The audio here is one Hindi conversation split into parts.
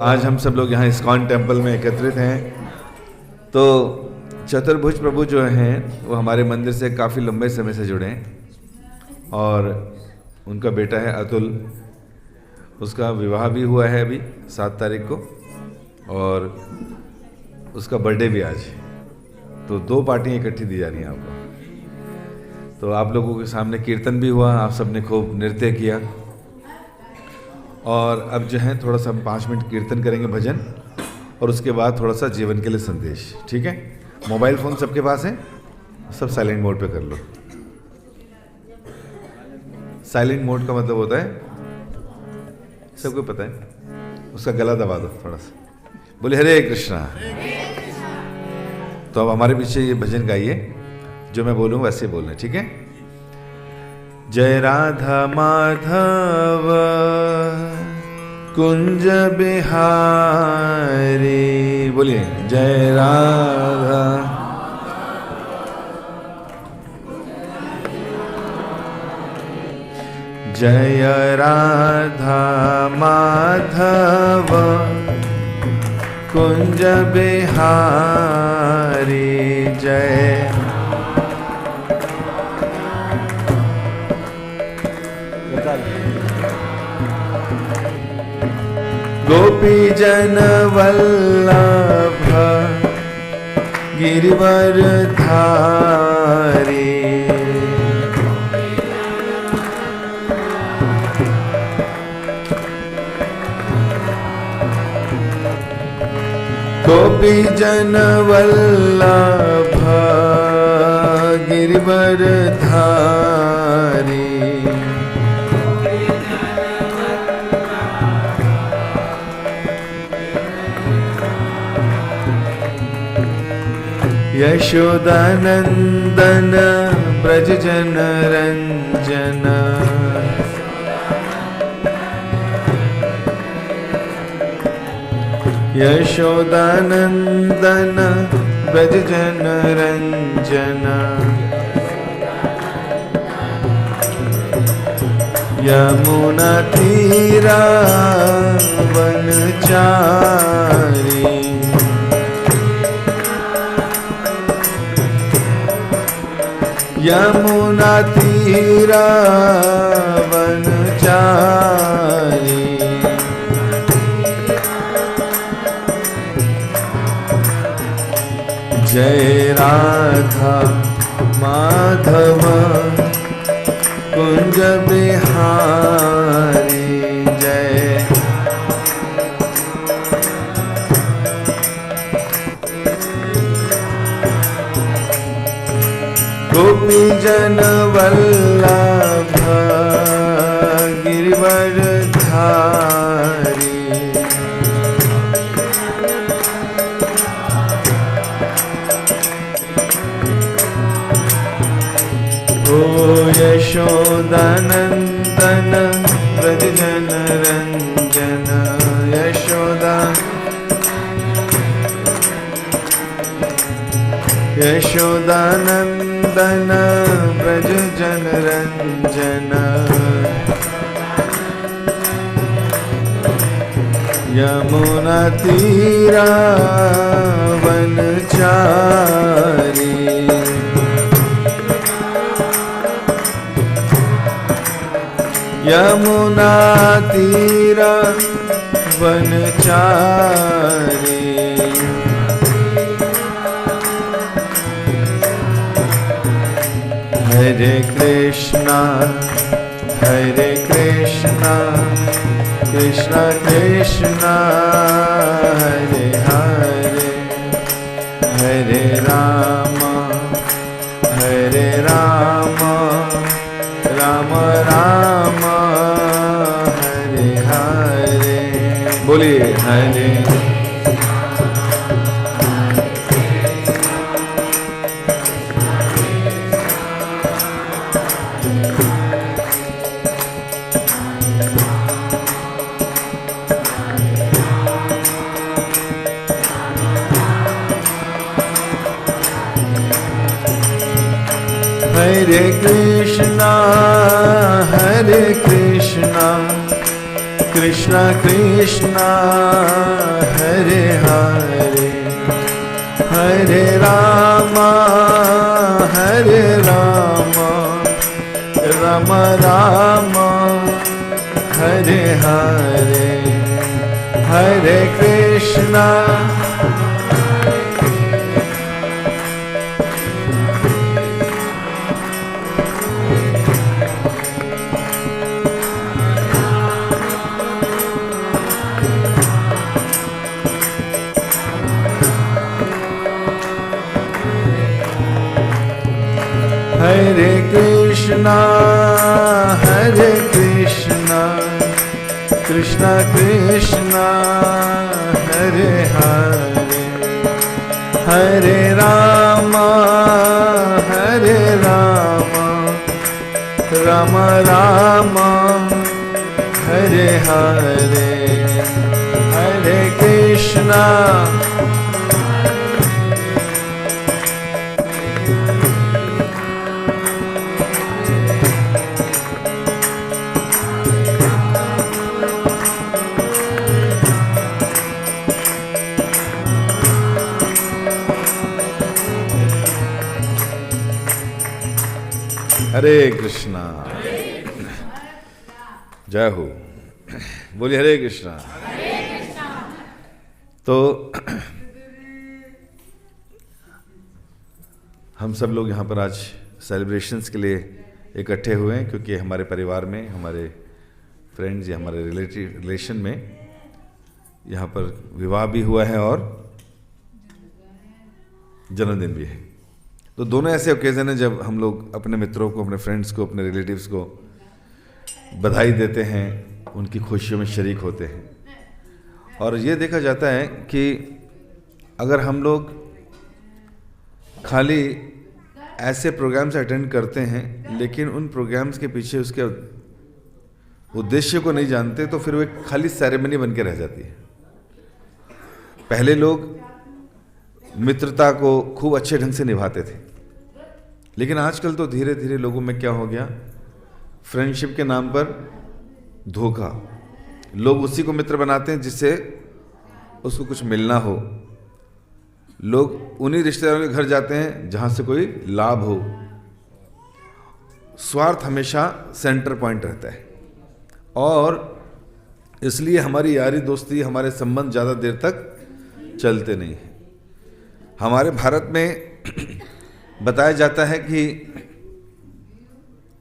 आज हम सब लोग यहाँ इस्कॉन टेम्पल में एकत्रित हैं। तो चतुर्भुज प्रभु जो हैं वो हमारे मंदिर से काफ़ी लंबे समय से जुड़े हैं और उनका बेटा है अतुल, उसका विवाह भी हुआ है अभी 7 तारीख को और उसका बर्थडे भी आज। तो 2 पार्टियाँ इकट्ठी दी जा रही हैं आपको। तो आप लोगों के सामने कीर्तन भी हुआ, आप सबने खूब नृत्य किया और अब जो है थोड़ा सा हम 5 मिनट कीर्तन करेंगे भजन और उसके बाद थोड़ा सा जीवन के लिए संदेश। ठीक है? मोबाइल फ़ोन सबके पास है? सब साइलेंट मोड पे कर लो। साइलेंट मोड का मतलब होता है, सबको पता है, उसका गला दबा दो थोड़ा सा। बोले हरे कृष्णा। तो अब हमारे पीछे ये भजन गाइए, जो मैं बोलूँ वैसे बोलना। ठीक है? जय राधा माधव कुंज बिहारी। बोलिए जय राधा। जय राधा माधव कुंज बिहारी। जय गोपी जन वल्लभ गिरिवर धारी। गोपी जन वल्लभ गिरिवर धारी। यशोदानंदन ब्रज जन रंजन। यशोदानंदन ब्रज जन रंजन। यमुना तीरा वनचारी। यमुना तीरा वनचारी। जय राधा माधव कुंज बिहारी। जय गोपी जन वल्लभ गिरिवर धारी। ओ यशोदानंदन ब्रज जन रंजन। यशोदानंदन ब्रज जन रंजन। यमुना तीरा वनचारी। यमुना तीरा वनचारी। हरे कृष्णा कृष्णा कृष्णा हरे हरे। हरे राम राम राम हरे हरे। बोलिए हरे हरे कृष्णा कृष्णा कृष्णा हरे हरे हरे रामा राम राम हरे हरे हरे कृष्णा हरे कृष्णा कृष्णा कृष्णा हरे हरे हरे राम राम राम हरे हरे हरे कृष्णा हरे कृष्णा। जय हो, बोलिए हरे कृष्णा। तो हम सब लोग यहाँ पर आज सेलिब्रेशंस के लिए इकट्ठे हुए हैं, क्योंकि हमारे परिवार में, हमारे फ्रेंड्स या हमारे रिलेशन में यहाँ पर विवाह भी हुआ है और जन्मदिन भी है। तो दोनों ऐसे ओकेज़न हैं जब हम लोग अपने मित्रों को, अपने फ्रेंड्स को, अपने रिलेटिव्स को बधाई देते हैं, उनकी खुशियों में शरीक होते हैं। और ये देखा जाता है कि अगर हम लोग खाली ऐसे प्रोग्राम्स अटेंड करते हैं लेकिन उन प्रोग्राम्स के पीछे उसके उद्देश्य को नहीं जानते, तो फिर वो एक खाली सेरेमनी बन के रह जाती है। पहले लोग मित्रता को खूब अच्छे ढंग से निभाते थे, लेकिन आजकल तो धीरे धीरे लोगों में क्या हो गया, फ्रेंडशिप के नाम पर धोखा। लोग उसी को मित्र बनाते हैं जिससे उसको कुछ मिलना हो। लोग उन्हीं रिश्तेदारों के घर जाते हैं जहां से कोई लाभ हो। स्वार्थ हमेशा सेंटर पॉइंट रहता है और इसलिए हमारी यारी दोस्ती, हमारे संबंध ज़्यादा देर तक चलते नहीं हैं। हमारे भारत में बताया जाता है कि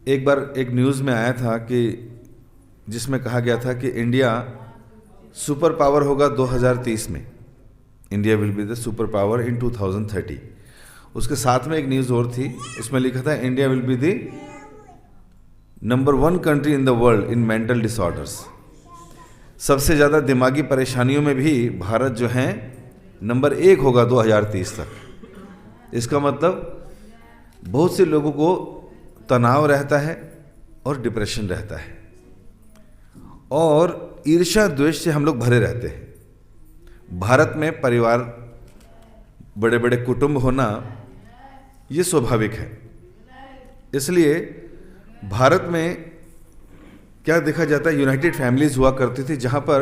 एक बार एक न्यूज़ में आया था कि जिसमें कहा गया था कि इंडिया सुपर पावर होगा 2030 में। India will be the super power in 2030। उसके साथ में एक न्यूज़ और थी, उसमें लिखा था India will be the number 1 country in the world in mental disorders. सबसे ज़्यादा दिमागी परेशानियों में भी भारत जो है नंबर 1 होगा 2030 तक। इसका मतलब बहुत से लोगों को तनाव रहता है और डिप्रेशन रहता है और ईर्ष्या द्वेष से हम लोग भरे रहते हैं। भारत में परिवार, बड़े बड़े कुटुंब होना ये स्वाभाविक है। इसलिए भारत में क्या देखा जाता है, यूनाइटेड फैमिलीज हुआ करती थी जहाँ पर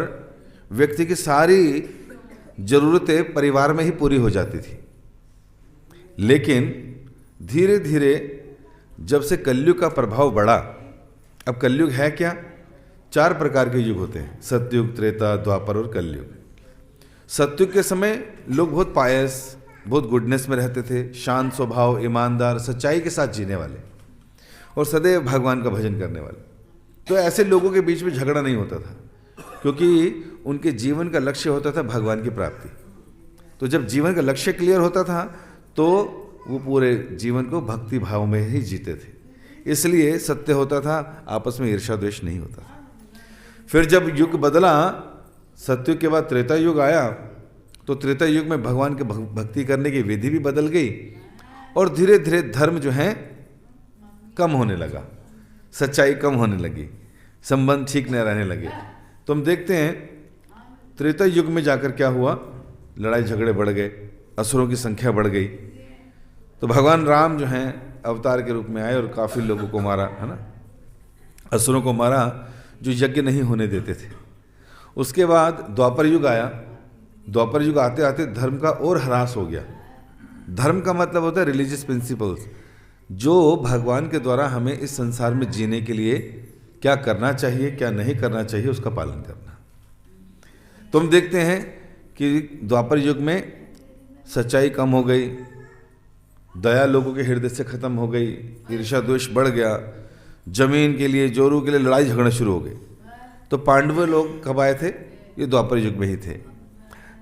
व्यक्ति की सारी ज़रूरतें परिवार में ही पूरी हो जाती थी। लेकिन धीरे धीरे जब से कलयुग का प्रभाव बढ़ा, अब कलयुग है क्या, 4 प्रकार के युग होते हैं, सतयुग, त्रेता, द्वापर और कलयुग। सतयुग के समय लोग बहुत पायस, बहुत गुडनेस में रहते थे, शांत स्वभाव, ईमानदार, सच्चाई के साथ जीने वाले और सदैव भगवान का भजन करने वाले। तो ऐसे लोगों के बीच में झगड़ा नहीं होता था, क्योंकि उनके जीवन का लक्ष्य होता था भगवान की प्राप्ति। तो जब जीवन का लक्ष्य क्लियर होता था तो वो पूरे जीवन को भक्ति भाव में ही जीते थे। इसलिए सत्य होता था, आपस में ईर्ष्या द्वेष नहीं होता था। फिर जब युग बदला, सतयुग के बाद त्रेता युग आया, तो त्रेता युग में भगवान के भक्ति करने की विधि भी बदल गई और धीरे धीरे धर्म जो है कम होने लगा, सच्चाई कम होने लगी, संबंध ठीक नहीं रहने लगे। तो हम देखते हैं त्रेता युग में जाकर क्या हुआ, लड़ाई झगड़े बढ़ गए, असुरों की संख्या बढ़ गई। तो भगवान राम जो हैं अवतार के रूप में आए और काफ़ी लोगों को मारा, है ना, असुरों को मारा जो यज्ञ नहीं होने देते थे। उसके बाद द्वापर युग आया, द्वापर युग आते आते धर्म का और ह्रास हो गया। धर्म का मतलब होता है रिलीजियस प्रिंसिपल्स, जो भगवान के द्वारा हमें इस संसार में जीने के लिए क्या करना चाहिए, क्या नहीं करना चाहिए, उसका पालन करना। तो हम देखते हैं कि द्वापर युग में सच्चाई कम हो गई, दया लोगों के हृदय से खत्म हो गई, ईर्ष्या द्वेष बढ़ गया, जमीन के लिए, जोरू के लिए लड़ाई झगड़े शुरू हो गए। तो पांडव लोग कब आए थे? ये द्वापर युग में ही थे।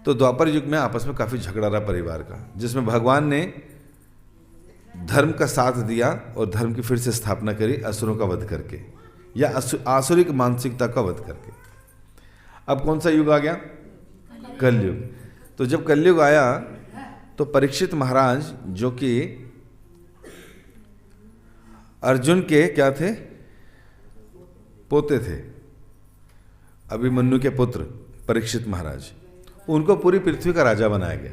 तो द्वापर युग में आपस में काफ़ी झगड़ा रहा परिवार का, जिसमें भगवान ने धर्म का साथ दिया और धर्म की फिर से स्थापना करी असुरों का वध करके, या आसुरिक मानसिकता का वध करके। अब कौन सा युग आ गया? कलयुग। तो जब कलयुग आया तो परीक्षित महाराज, जो कि अर्जुन के क्या थे? पोते थे, अभिमन्यु के पुत्र परीक्षित महाराज, उनको पूरी पृथ्वी का राजा बनाया गया,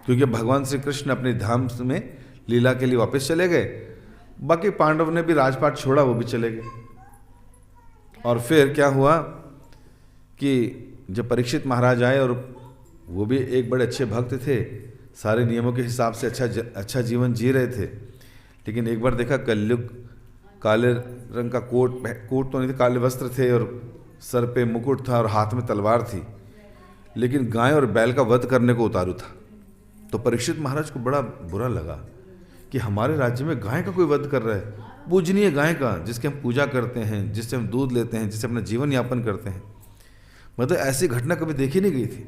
क्योंकि भगवान श्री कृष्ण अपने धाम में लीला के लिए वापस चले गए। बाकी पांडव ने भी राजपाट छोड़ा, वो भी चले गए। और फिर क्या हुआ कि जब परीक्षित महाराज आए, और वो भी एक बड़े अच्छे भक्त थे, सारे नियमों के हिसाब से अच्छा जीवन जी रहे थे, लेकिन एक बार देखा कलयुग, काले रंग का कोट तो नहीं थे, काले वस्त्र थे, और सर पे मुकुट था और हाथ में तलवार थी, लेकिन गाय और बैल का वध करने को उतारू था। तो परीक्षित महाराज को बड़ा बुरा लगा कि हमारे राज्य में गाय का कोई वध कर रहा है, पूजनीय गाय का, जिसकी हम पूजा करते हैं, जिससे हम दूध लेते हैं, जिससे अपना जीवन यापन करते हैं। मतलब ऐसी घटना कभी देखी नहीं गई थी।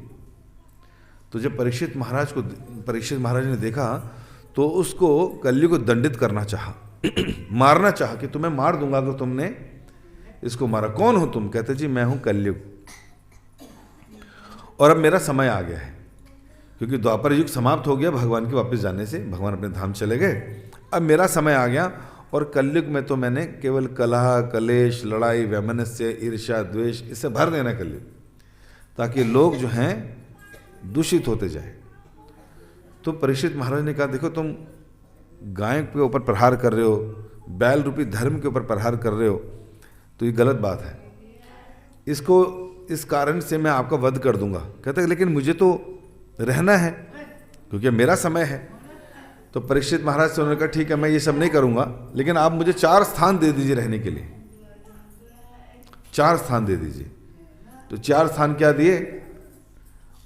तो जब परीक्षित महाराज ने देखा तो उसको कलयुग को दंडित करना चाहा, मारना चाहा कि तुम्हें मार दूंगा अगर तुमने इसको मारा। कौन हो तुम? कहते जी मैं हूं कलयुग, और अब मेरा समय आ गया है, क्योंकि द्वापर युग समाप्त हो गया भगवान के वापस जाने से, भगवान अपने धाम चले गए। अब मेरा समय आ गया, और कलयुग में तो मैंने केवल कलह, कलेश, लड़ाई, वैमनस्य, ईर्ष्या, द्वेष, इससे भर देना कलयुग, ताकि लोग जो हैं दूषित होते जाए। तो परीक्षित महाराज ने कहा, देखो तुम गाय के ऊपर प्रहार कर रहे हो, बैल रूपी धर्म के ऊपर प्रहार कर रहे हो, तो ये गलत बात है, इसको इस कारण से मैं आपका वध कर दूंगा। कहते हैं लेकिन मुझे तो रहना है, क्योंकि मेरा समय है। तो परीक्षित महाराज से उन्होंने कहा ठीक है, मैं ये सब नहीं करूंगा, लेकिन आप मुझे 4 स्थान दे दीजिए रहने के लिए, 4 स्थान दे दीजिए। तो 4 स्थान क्या दिए?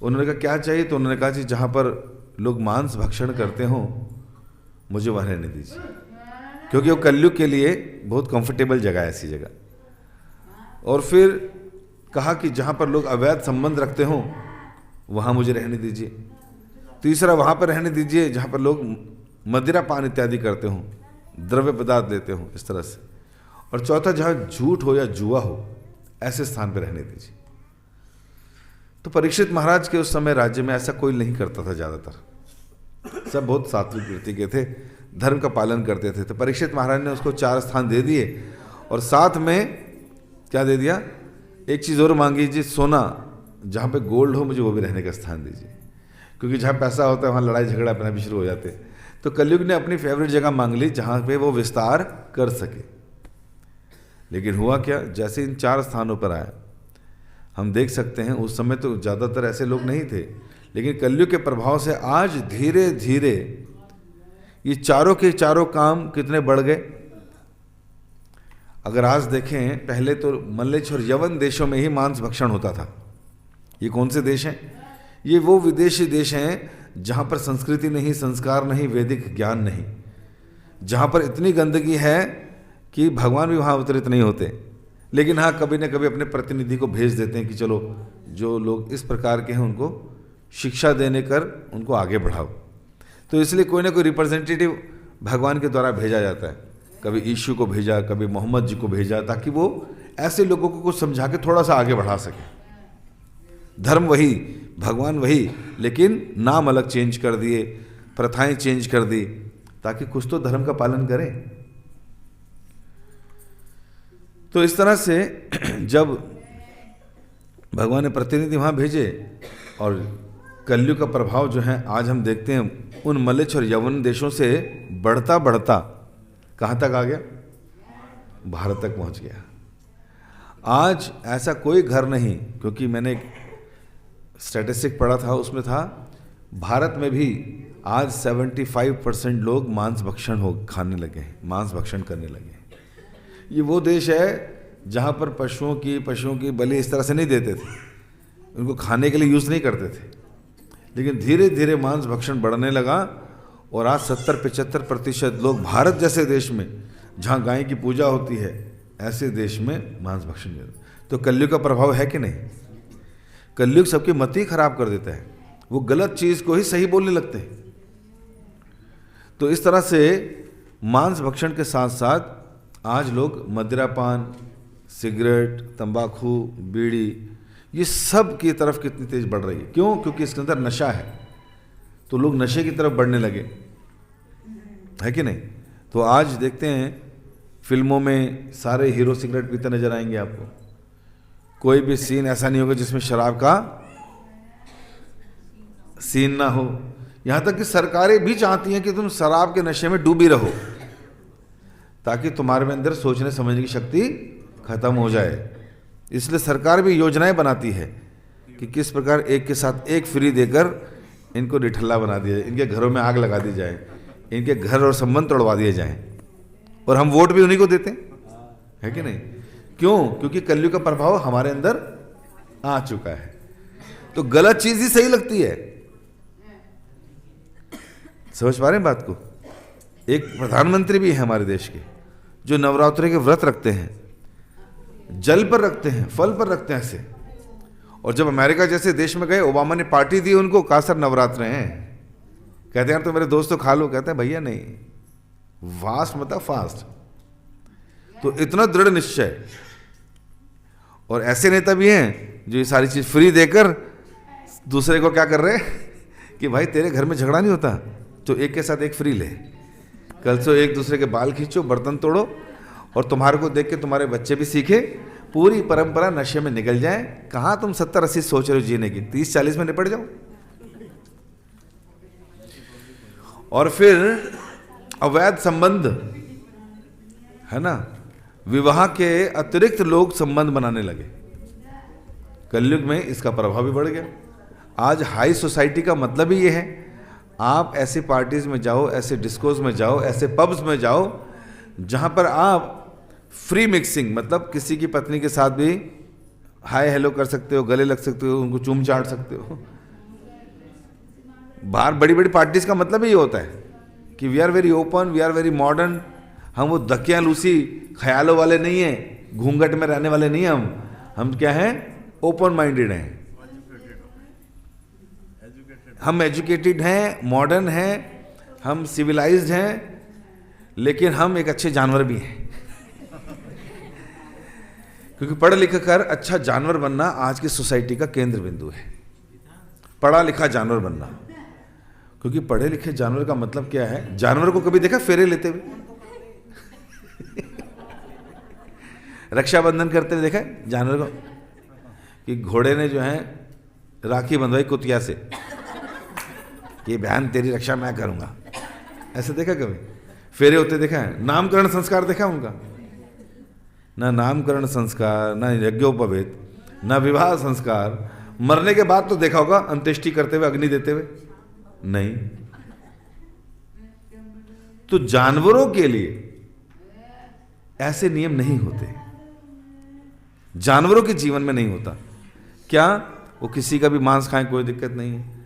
उन्होंने कहा क्या चाहिए? तो उन्होंने कहा जी जहाँ पर लोग मांस भक्षण करते हों मुझे वह रहने दीजिए, क्योंकि वो कलयुग के लिए बहुत कंफर्टेबल जगह है, ऐसी जगह। और फिर कहा कि जहाँ पर लोग अवैध संबंध रखते हों वहाँ मुझे रहने दीजिए। तीसरा, वहाँ पर रहने दीजिए जहाँ पर लोग मदिरा पान इत्यादि करते हों, द्रव्य पदार्थ लेते हों, इस तरह से। और चौथा, जहाँ झूठ हो या जुआ हो, ऐसे स्थान पर रहने दीजिए। तो परीक्षित महाराज के उस समय राज्य में ऐसा कोई नहीं करता था, ज़्यादातर सब बहुत सात्विक वृत्ति के थे, धर्म का पालन करते थे। तो परीक्षित महाराज ने उसको 4 स्थान दे दिए, और साथ में क्या दे दिया? एक चीज़ और मांगी जी, सोना, जहाँ पे गोल्ड हो मुझे वो भी रहने का स्थान दीजिए, क्योंकि जहाँ पैसा होता है वहाँ लड़ाई झगड़ा अपना भी शुरू हो जाते हैं। तो कलयुग ने अपनी फेवरेट जगह मांग ली जहाँ पे वो विस्तार कर सके। लेकिन हुआ क्या, जैसे इन 4 स्थानों पर आया, हम देख सकते हैं उस समय तो ज़्यादातर ऐसे लोग नहीं थे, लेकिन कलयुग के प्रभाव से आज धीरे धीरे ये चारों के चारों काम कितने बढ़ गए। अगर आज देखें, पहले तो मल्लेच्छ और यवन देशों में ही मांस भक्षण होता था। ये कौन से देश हैं? ये वो विदेशी देश हैं जहाँ पर संस्कृति नहीं, संस्कार नहीं, वैदिक ज्ञान नहीं, जहाँ पर इतनी गंदगी है कि भगवान भी वहाँ अवतरित नहीं होते। लेकिन हाँ, कभी न कभी अपने प्रतिनिधि को भेज देते हैं कि चलो जो लोग इस प्रकार के हैं उनको शिक्षा देने कर उनको आगे बढ़ाओ। तो इसलिए कोई ना कोई रिप्रेजेंटेटिव भगवान के द्वारा भेजा जाता है, कभी यीशु को भेजा, कभी मोहम्मद जी को भेजा, ताकि वो ऐसे लोगों को कुछ समझा के थोड़ा सा आगे बढ़ा सके। धर्म वही, भगवान वही, लेकिन नाम अलग चेंज कर दिए, प्रथाएं चेंज कर दी, ताकि कुछ तो धर्म का पालन करें। तो इस तरह से जब भगवान ने प्रतिनिधि वहाँ भेजे, और कलयुग का प्रभाव जो है आज हम देखते हैं उन मल्लेच्छ और यवन देशों से बढ़ता बढ़ता कहाँ तक आ गया? भारत तक पहुँच गया। आज ऐसा कोई घर नहीं, क्योंकि मैंने एक स्टैटिस्टिक पढ़ा था, उसमें था भारत में भी आज 75% लोग मांस भक्षण खाने लगे हैं, मांस भक्षण करने लगे हैं। ये वो देश है जहाँ पर पशुओं की बलि इस तरह से नहीं देते थे, उनको खाने के लिए यूज़ नहीं करते थे, लेकिन धीरे धीरे मांस भक्षण बढ़ने लगा और आज 70-75% लोग भारत जैसे देश में जहाँ गाय की पूजा होती है ऐसे देश में मांस भक्षण करते। तो कलयुग का प्रभाव है कि नहीं? कलयुग सबकी मति ही खराब कर देता है, वो गलत चीज़ को ही सही बोलने लगते हैं। तो इस तरह से मांस भक्षण के साथ साथ आज लोग मदिरापान, सिगरेट, तंबाकू, बीड़ी, ये सब की तरफ कितनी तेज बढ़ रही है। क्यों? क्योंकि इसके अंदर नशा है, तो लोग नशे की तरफ बढ़ने लगे, है कि नहीं? तो आज देखते हैं फिल्मों में सारे हीरो सिगरेट पीते नजर आएंगे आपको, कोई भी सीन ऐसा नहीं होगा जिसमें शराब का सीन ना हो। यहाँ तक कि सरकारें भी चाहती हैं कि तुम शराब के नशे में डूबी रहो ताकि तुम्हारे में अंदर सोचने समझने की शक्ति खत्म हो जाए। इसलिए सरकार भी योजनाएं बनाती है कि किस प्रकार एक के साथ एक फ्री देकर इनको निठल्ला बना दिया जाए, इनके घरों में आग लगा दी जाए, इनके घर और संबंध तोड़वा दिए जाएं, और हम वोट भी उन्हीं को देते हैं, है कि नहीं? क्यों? क्योंकि कलयुग का प्रभाव हमारे अंदर आ चुका है। तो गलत चीज ही सही लगती है। समझ पा रहे हैं बात को? एक प्रधानमंत्री भी है हमारे देश के जो नवरात्रि के व्रत रखते हैं, जल पर रखते हैं, फल पर रखते हैं ऐसे। और जब अमेरिका जैसे देश में गए, ओबामा ने पार्टी दी उनको, कहा सर नवरात्र हैं, कहते हैं यार तो मेरे दोस्तों खा लो, कहते हैं भैया नहीं, फास्ट मतलब फास्ट। तो इतना दृढ़ निश्चय। और ऐसे नेता भी हैं जो ये सारी चीज फ्री देकर दूसरे को क्या कर रहे हैं कि भाई तेरे घर में झगड़ा नहीं होता तो एक के साथ एक फ्री ले, कल से एक दूसरे के बाल खींचो, बर्तन तोड़ो, और तुम्हारे को देख के तुम्हारे बच्चे भी सीखे, पूरी परंपरा नशे में निकल जाए। कहाँ तुम 70-80 सोच रहे हो जीने की, 30-40 में निपट जाओ। और फिर अवैध संबंध, है ना, विवाह के अतिरिक्त लोग संबंध बनाने लगे। कलयुग में इसका प्रभाव भी बढ़ गया। आज हाई सोसाइटी का मतलब ही ये है, आप ऐसे पार्टीज में जाओ, ऐसे डिस्कोज में जाओ, ऐसे पब्स में जाओ जहां पर आप फ्री मिक्सिंग, मतलब किसी की पत्नी के साथ भी हाय हेलो कर सकते हो, गले लग सकते हो, उनको चूम चाट सकते हो। बाहर बड़ी बड़ी पार्टीज का मतलब ही होता है कि we are very open, we are very modern. हम वो धकिया लूसी ख्यालों वाले नहीं हैं, घूंघट में रहने वाले नहीं हैं। हम क्या हैं? ओपन माइंडेड हैं, हम एजुकेटेड हैं, मॉडर्न हैं, हम सिविलाइज्ड हैं, लेकिन हम एक अच्छे जानवर भी हैं। क्योंकि पढ़ लिख कर अच्छा जानवर बनना आज की सोसाइटी का केंद्र बिंदु है, पढ़ा लिखा जानवर बनना। क्योंकि पढ़े लिखे जानवर का मतलब क्या है? जानवर को कभी देखा फेरे लेते हुए? रक्षाबंधन करते हुए देखा है जानवर को? कि घोड़े ने जो है राखी बंधवाई कुतिया से कि बहन तेरी रक्षा मैं करूंगा, ऐसे देखा कभी? फेरे होते देखा है? नामकरण संस्कार देखा उनका? ना नामकरण संस्कार, ना यज्ञोपवीत, ना विवाह संस्कार। मरने के बाद तो देखा होगा अंत्येष्टि करते हुए, अग्नि देते हुए? नहीं। तो जानवरों के लिए ऐसे नियम नहीं होते, जानवरों के जीवन में नहीं होता। क्या वो किसी का भी मांस खाएं, कोई दिक्कत नहीं है।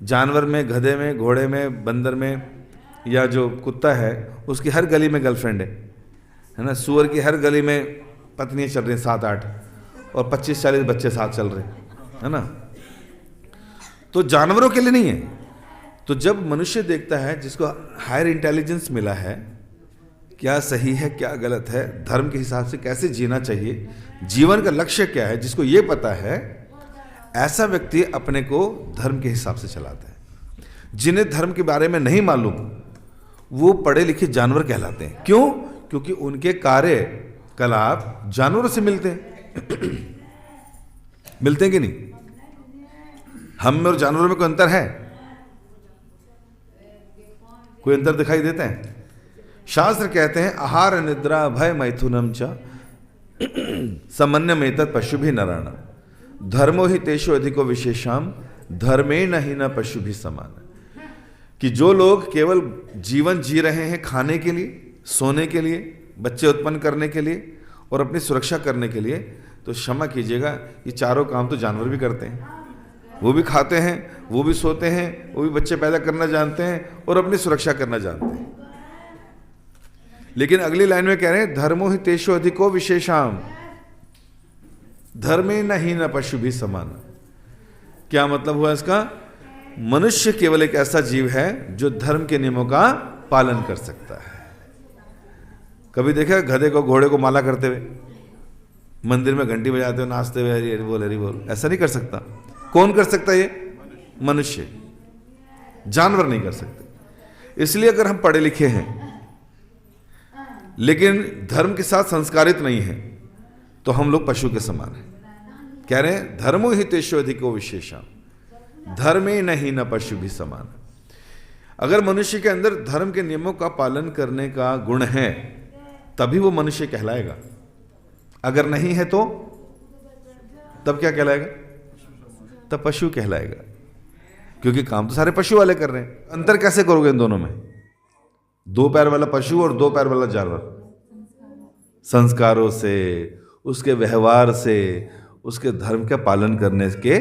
जानवर में, गधे में, घोड़े में, बंदर में, या जो कुत्ता है उसकी हर गली में गर्लफ्रेंड है ना। सूअर की हर गली में पत्नियां चल रही हैं 7-8, और 25-40 बच्चे साथ चल रहे हैं, है ना। तो जानवरों के लिए नहीं है। तो जब मनुष्य देखता है, जिसको हायर इंटेलिजेंस मिला है, क्या सही है क्या गलत है, धर्म के हिसाब से कैसे जीना चाहिए, जीवन का लक्ष्य क्या है, जिसको ये पता है, ऐसा व्यक्ति अपने को धर्म के हिसाब से चलाता है। जिन्हें धर्म के बारे में नहीं मालूम वो पढ़े लिखे जानवर कहलाते हैं। क्यों? क्योंकि उनके कार्यकलाप जानवरों से मिलते हैं। मिलते हैं कि नहीं? हम में और जानवरों में कोई अंतर है? कोई अंतर दिखाई देता है? शास्त्र कहते हैं आहार निद्रा भय मैथुनम च समन्वयमेतत् पशु भी नराणाम। धर्मो ही तेषु अधिको विशेषाम धर्मेण ही न पशु भी समान। कि जो लोग केवल जीवन जी रहे हैं खाने के लिए, सोने के लिए, बच्चे उत्पन्न करने के लिए और अपनी सुरक्षा करने के लिए, तो क्षमा कीजिएगा, ये चारों काम तो जानवर भी करते हैं। वो भी खाते हैं, वो भी सोते हैं, वो भी बच्चे पैदा करना जानते हैं और अपनी सुरक्षा करना जानते हैं। लेकिन अगली लाइन में कह रहे हैं धर्मो ही तेषु अधिको विशेषाम धर्मे न ही न पशु भी समान। क्या मतलब हुआ इसका? मनुष्य केवल एक ऐसा जीव है जो धर्म के नियमों का पालन कर सकता है। कभी देखा गधे को, घोड़े को माला करते हुए, मंदिर में घंटी बजाते हुए, नाचते हुए हरि हरि बोल हरि बोल? ऐसा नहीं कर सकता। कौन कर सकता है? ये मनुष्य, जानवर नहीं कर सकते। इसलिए अगर हम पढ़े लिखे हैं लेकिन धर्म के साथ संस्कारित नहीं है तो हम लोग पशु के समान हैं। कह रहे हैं धर्मो ही तेषु अधिको विशेषाम धर्मे न ही न पशु भी समान। अगर मनुष्य के अंदर धर्म के नियमों का पालन करने का गुण है तभी वो मनुष्य कहलाएगा। अगर नहीं है तो तब क्या कहलाएगा? तब पशु कहलाएगा, क्योंकि काम तो सारे पशु वाले कर रहे हैं। अंतर कैसे करोगे इन दोनों में? दो पैर वाला पशु और दो पैर वाला जानवर। संस्कारों से, उसके व्यवहार से, उसके धर्म का पालन करने के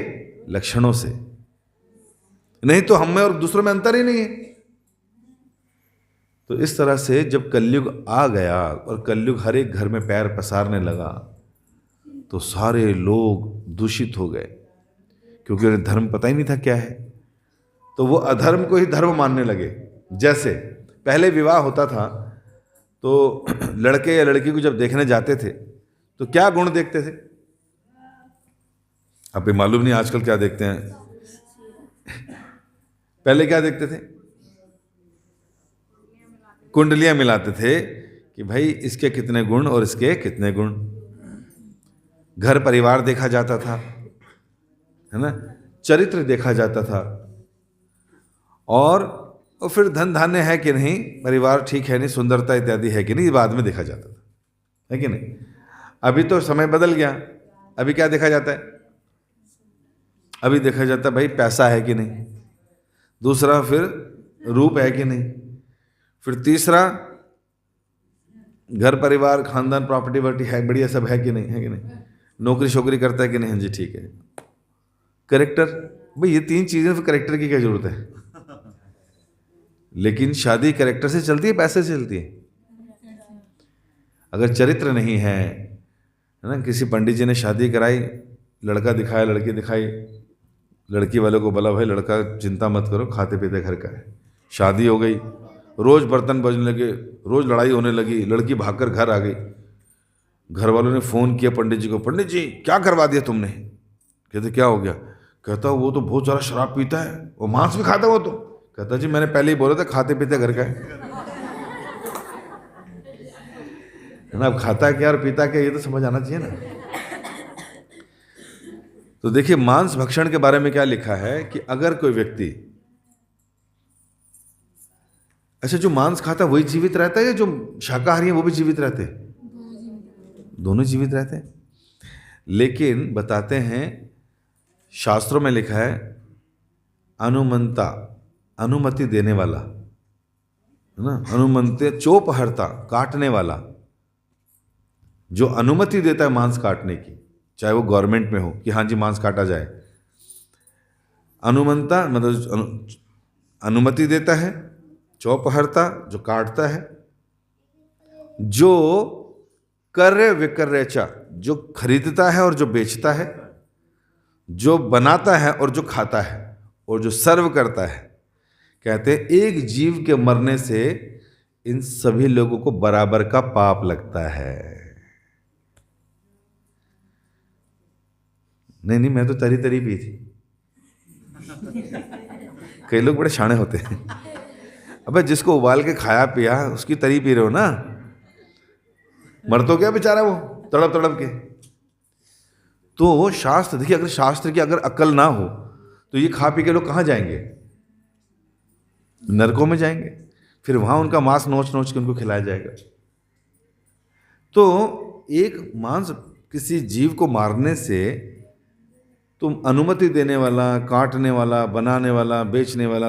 लक्षणों से। नहीं तो हम में और दूसरों में अंतर ही नहीं है। तो इस तरह से जब कलयुग आ गया और कलयुग हर एक घर में पैर पसारने लगा तो सारे लोग दूषित हो गए, क्योंकि उन्हें धर्म पता ही नहीं था क्या है। तो वो अधर्म को ही धर्म मानने लगे। जैसे पहले विवाह होता था तो लड़के या लड़की को जब देखने जाते थे तो क्या गुण देखते थे? अब मालूम नहीं आजकल क्या देखते हैं। पहले क्या देखते थे? कुंडलियां मिलाते थे कि भाई इसके कितने गुण और इसके कितने गुण। घर परिवार देखा जाता था, है ना, चरित्र देखा जाता था, और फिर धन धान्य है कि नहीं, परिवार ठीक है नहीं, सुंदरता इत्यादि है कि नहीं, बाद में देखा जाता था, है कि नहीं। अभी तो समय बदल गया। अभी क्या देखा जाता है? अभी देखा जाता है भाई पैसा है कि नहीं, दूसरा फिर रूप है कि नहीं, फिर तीसरा घर परिवार खानदान प्रॉपर्टी वर्टी है, बढ़िया सब है कि नहीं, है कि नहीं, नौकरी शोकरी करता है कि नहीं, हाँ जी ठीक है, करेक्टर। भाई ये तीन चीजें, फिर करेक्टर की क्या जरूरत है? लेकिन शादी करेक्टर से चलती है, पैसे से चलती है। अगर चरित्र नहीं है ना, किसी पंडित जी ने शादी कराई, लड़का दिखाया, लड़की दिखाई, लड़की वालों को बोला भाई लड़का चिंता मत करो, खाते पीते घर का है। शादी हो गई, रोज बर्तन बजने लगे, रोज लड़ाई होने लगी, लड़की भागकर घर आ गई। घर वालों ने फोन किया पंडित जी को, पंडित जी क्या करवा दिया तुमने? कहते क्या हो गया? कहता वो तो बहुत सारा शराब पीता है, वो मांस भी खाता वो तो। कहता जी मैंने पहले ही बोला था खाते पीते घर का है ना। अब खाता क्या और पीता क्या ये तो समझ आना चाहिए ना। तो देखिए मांस भक्षण के बारे में क्या लिखा है कि अगर कोई व्यक्ति, अच्छा जो मांस खाता वही जीवित रहता है या जो शाकाहारी है वो भी जीवित रहते हैं? दोनों जीवित रहते हैं। लेकिन बताते हैं शास्त्रों में लिखा है अनुमंता, अनुमति देने वाला, है ना, अनुमंते चोपहर्ता, काटने वाला, जो अनुमति देता है मांस काटने की, चाहे वो गवर्नमेंट में हो कि हाँ जी मांस काटा जाए। अनुमंता मतलब अनुमति देता है, चौपहर्ता जो काटता है, जो कर्य विक्रयचा जो खरीदता है और जो बेचता है, जो बनाता है और जो खाता है और जो सर्व करता है। कहते हैं एक जीव के मरने से इन सभी लोगों को बराबर का पाप लगता है। नहीं मैं तो तरी तरी पी थी। कई लोग बड़े शाणे होते हैं। अबे जिसको उबाल के खाया पिया उसकी तरी पी रहे हो ना, मर तो क्या बेचारा वो तड़प तड़प के। तो वो शास्त्र देखिए, अगर शास्त्र की अगर अक्ल ना हो तो ये खा पी के लोग कहाँ जाएंगे? नरकों में जाएंगे। फिर वहां उनका मांस नोच नोच के उनको खिलाया जाएगा। तो एक मांस किसी जीव को मारने से तो अनुमति देने वाला, काटने वाला, बनाने वाला, बेचने वाला,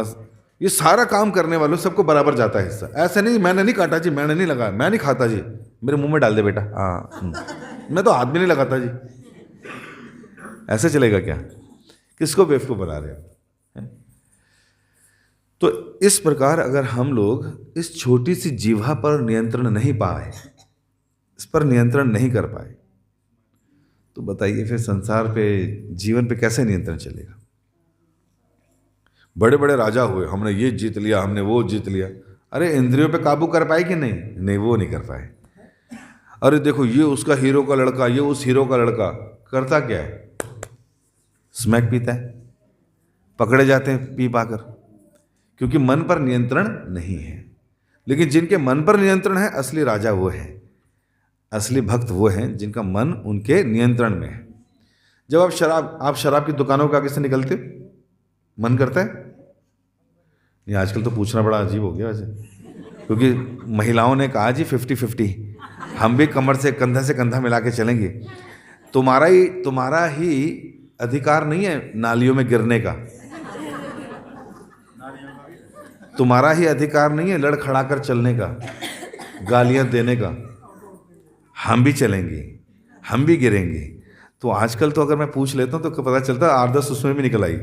ये सारा काम करने वालों सबको बराबर जाता है हिस्सा। ऐसा नहीं मैंने नहीं काटा जी, मैंने नहीं लगाया, मैं नहीं खाता जी, मेरे मुंह में डाल दे बेटा, हाँ मैं तो हाथ भी नहीं लगाता जी। ऐसे चलेगा क्या? किसको बेवकूफ़ बना रहे हैं? तो इस प्रकार अगर हम लोग इस छोटी सी जीवा पर नियंत्रण नहीं पाए, इस पर नियंत्रण नहीं कर पाए, तो बताइए फिर संसार पे, जीवन पे कैसे नियंत्रण चलेगा? बड़े बड़े राजा हुए, हमने ये जीत लिया, हमने वो जीत लिया, अरे इंद्रियों पे काबू कर पाए कि नहीं? नहीं, वो नहीं कर पाए। अरे देखो ये उसका हीरो का लड़का, ये उस हीरो का लड़का, करता क्या है? स्मैक पीता है, पकड़े जाते हैं पी पाकर, क्योंकि मन पर नियंत्रण नहीं है। लेकिन जिनके मन पर नियंत्रण है, असली राजा वो है, असली भक्त वो हैं जिनका मन उनके नियंत्रण में है। जब आप शराब की दुकानों के आगे से निकलते मन करता है? ये आजकल तो पूछना बड़ा अजीब हो गया वैसे, क्योंकि महिलाओं ने कहा जी 50-50, हम भी कमर से कंधा मिला के चलेंगे। तुम्हारा ही अधिकार नहीं है नालियों में गिरने का, तुम्हारा ही अधिकार नहीं है लड़खड़ा कर चलने का, गालियां देने का। हम भी चलेंगे, हम भी गिरेंगे। तो आजकल तो अगर मैं पूछ लेता हूं तो पता चलता है 8-10 उसमें भी निकल आई।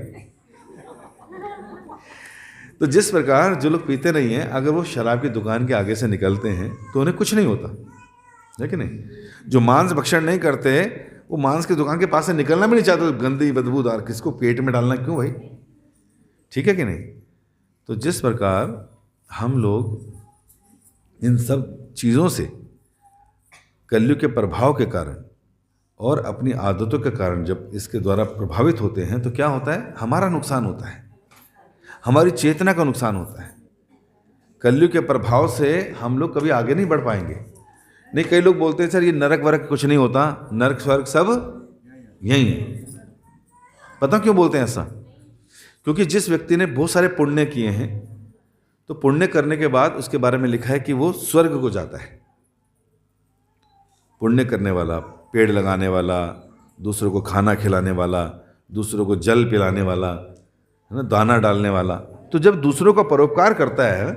तो जिस प्रकार जो लोग पीते नहीं हैं, अगर वो शराब की दुकान के आगे से निकलते हैं तो उन्हें कुछ नहीं होता है कि नहीं? जो मांस भक्षण नहीं करते वो मांस की दुकान के पास से निकलना भी नहीं चाहते, गंदी बदबूदार, किसको पेट में डालना क्यों भाई? ठीक है कि नहीं? तो जिस प्रकार हम लोग इन सब चीज़ों से कलयुग के प्रभाव के कारण और अपनी आदतों के कारण जब इसके द्वारा प्रभावित होते हैं तो क्या होता है? हमारा नुकसान होता है, हमारी चेतना का नुकसान होता है। कलयुग के प्रभाव से हम लोग कभी आगे नहीं बढ़ पाएंगे। नहीं, कई लोग बोलते हैं सर ये नरक वरक कुछ नहीं होता, नरक स्वर्ग सब यही है। पता क्यों बोलते हैं ऐसा? क्योंकि जिस व्यक्ति ने बहुत सारे पुण्य किए हैं, तो पुण्य करने के बाद उसके बारे में लिखा है कि वो स्वर्ग को जाता है। पुण्य करने वाला, पेड़ लगाने वाला, दूसरों को खाना खिलाने वाला, दूसरों को जल पिलाने वाला, है ना, दाना डालने वाला, तो जब दूसरों का परोपकार करता है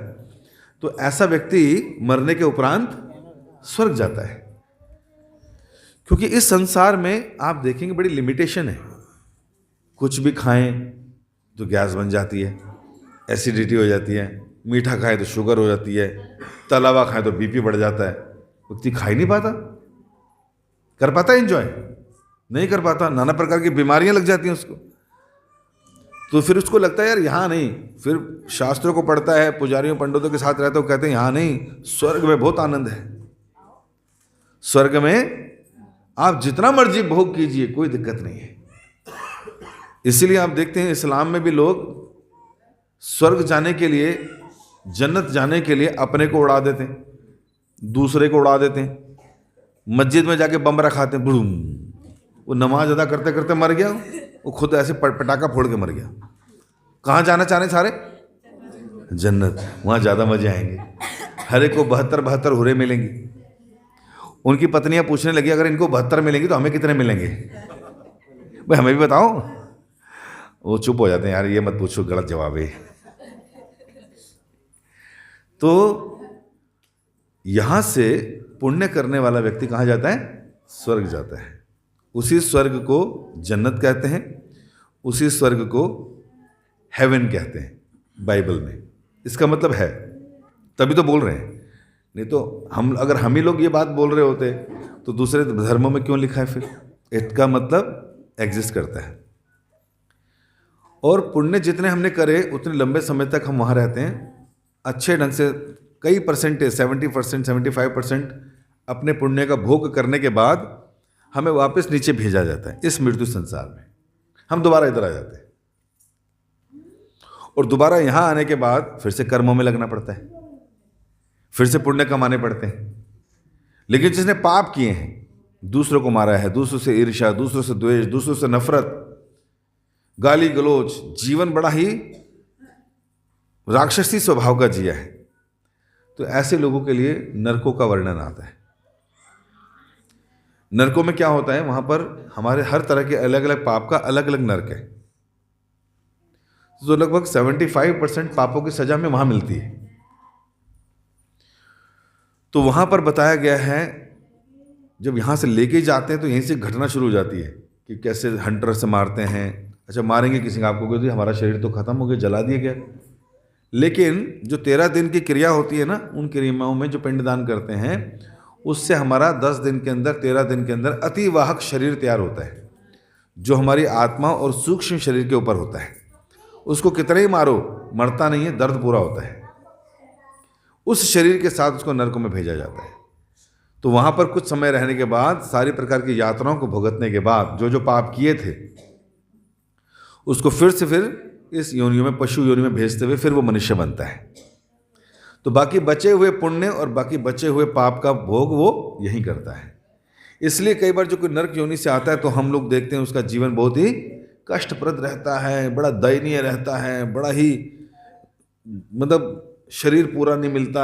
तो ऐसा व्यक्ति मरने के उपरांत स्वर्ग जाता है। क्योंकि इस संसार में आप देखेंगे बड़ी लिमिटेशन है। कुछ भी खाएं तो गैस बन जाती है, एसिडिटी हो जाती है, मीठा खाएं तो शुगर हो जाती है, तला हुआ खाएं तो बीपी बढ़ जाता है। व्यक्ति खा ही नहीं पाता, कर पाता एंजॉय नहीं कर पाता, नाना प्रकार की बीमारियां लग जाती हैं उसको। तो फिर उसको लगता है यार यहाँ नहीं, फिर शास्त्रों को पढ़ता है, पुजारियों पंडितों के साथ रहता है, कहते हैं यहाँ नहीं, स्वर्ग में बहुत आनंद है, स्वर्ग में आप जितना मर्जी भोग कीजिए, कोई दिक्कत नहीं है। इसीलिए आप देखते हैं इस्लाम में भी लोग स्वर्ग जाने के लिए, जन्नत जाने के लिए अपने को उड़ा देते हैं, दूसरे को उड़ा देते हैं। मस्जिद में जाके बम रखाते हैं, बुड़ूम, वो नमाज अदा करते करते मर गया, वो खुद ऐसे पटाखा फोड़ के मर गया। कहाँ जाना चाह सारे? जन्नत, वहाँ ज़्यादा मजे आएंगे। हर एक को 72 हुरे मिलेंगी। उनकी पत्नियां पूछने लगी अगर इनको 72 मिलेंगी तो हमें कितने मिलेंगे? भाई हमें भी बताओ। वो चुप हो जाते हैं, यार ये मत पूछो, गलत जवाब है। तो यहां से पुण्य करने वाला व्यक्ति कहाँ जाता है? स्वर्ग जाता है। उसी स्वर्ग को जन्नत कहते हैं, उसी स्वर्ग को हेवन कहते हैं बाइबल में। इसका मतलब है, तभी तो बोल रहे हैं, नहीं तो अगर हम ही लोग ये बात बोल रहे होते तो दूसरे धर्मों में क्यों लिखा है? फिर इसका मतलब एग्जिस्ट करता है। और पुण्य जितने हमने करे उतने लंबे समय तक हम वहाँ रहते हैं, अच्छे ढंग से कई परसेंटेज 70%, 75% अपने पुण्य का भोग करने के बाद हमें वापस नीचे भेजा जाता है इस मृत्यु संसार में। हम दोबारा इधर आ जाते हैं और दोबारा यहाँ आने के बाद फिर से कर्मों में लगना पड़ता है, फिर से पुण्य कमाने पड़ते हैं। लेकिन जिसने पाप किए हैं, दूसरों को मारा है, दूसरों से ईर्ष्या, दूसरों से द्वेष, दूसरों से नफरत, गाली गलौज, जीवन बड़ा ही राक्षसी स्वभाव का जिया है, तो ऐसे लोगों के लिए नरकों का वर्णन आता है। नरकों में क्या होता है, वहां पर हमारे हर तरह के अलग अलग पाप का अलग अलग नरक है। तो लगभग 75% पापों की सजा में वहां मिलती है। तो वहां पर बताया गया है, जब यहां से लेके जाते हैं तो यहीं से घटना शुरू हो जाती है कि कैसे हंटर से मारते हैं। अच्छा, मारेंगे किसी को, आपको कहते हमारा शरीर तो खत्म हो गया, जला दिया गया। लेकिन जो 13 दिन की क्रिया होती है ना, उन क्रियाओं में जो पिंडदान करते हैं, उससे हमारा 10 दिन के अंदर, 13 दिन के अंदर अतिवाहक शरीर तैयार होता है, जो हमारी आत्मा और सूक्ष्म शरीर के ऊपर होता है। उसको कितना ही मारो, मरता नहीं है, दर्द पूरा होता है। उस शरीर के साथ उसको नरक में भेजा जाता है। तो वहाँ पर कुछ समय रहने के बाद, सारी प्रकार की यातनाओं को भुगतने के बाद, जो जो पाप किए थे उसको फिर इस योनियों में, पशु योनियों में भेजते हुए फिर वो मनुष्य बनता है। तो बाकी बचे हुए पुण्य और बाकी बचे हुए पाप का भोग वो यही करता है। इसलिए कई बार जो कोई नरक योनि से आता है तो हम लोग देखते हैं उसका जीवन बहुत ही कष्टप्रद रहता है, बड़ा दयनीय रहता है, बड़ा ही मतलब शरीर पूरा नहीं मिलता,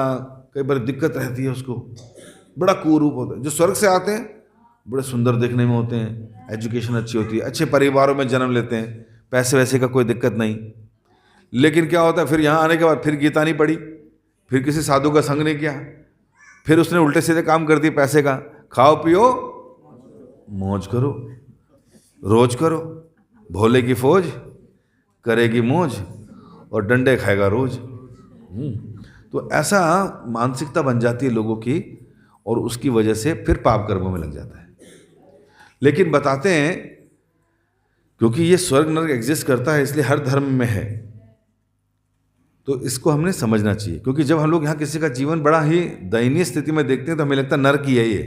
कई बार दिक्कत रहती है उसको, बड़ा कुरूप होता है। जो स्वर्ग से आते हैं बड़े सुंदर देखने में होते हैं, एजुकेशन अच्छी होती है, अच्छे परिवारों में जन्म लेते हैं, पैसे वैसे का कोई दिक्कत नहीं। लेकिन क्या होता है, फिर यहाँ आने के बाद फिर गीता नहीं पढ़ी, फिर किसी साधु का संग नहीं किया, फिर उसने उल्टे सीधे काम कर दिए पैसे का। खाओ पियो मौज करो, रोज करो, भोले की फौज करेगी मौज और डंडे खाएगा रोज। तो ऐसा मानसिकता बन जाती है लोगों की, और उसकी वजह से फिर पाप कर्मों में लग जाता है। लेकिन बताते हैं, क्योंकि ये स्वर्ग नरक एग्जिस्ट करता है इसलिए हर धर्म में है, तो इसको हमने समझना चाहिए। क्योंकि जब हम लोग यहाँ किसी का जीवन बड़ा ही दयनीय स्थिति में देखते हैं तो हमें लगता है नरक ही है ये,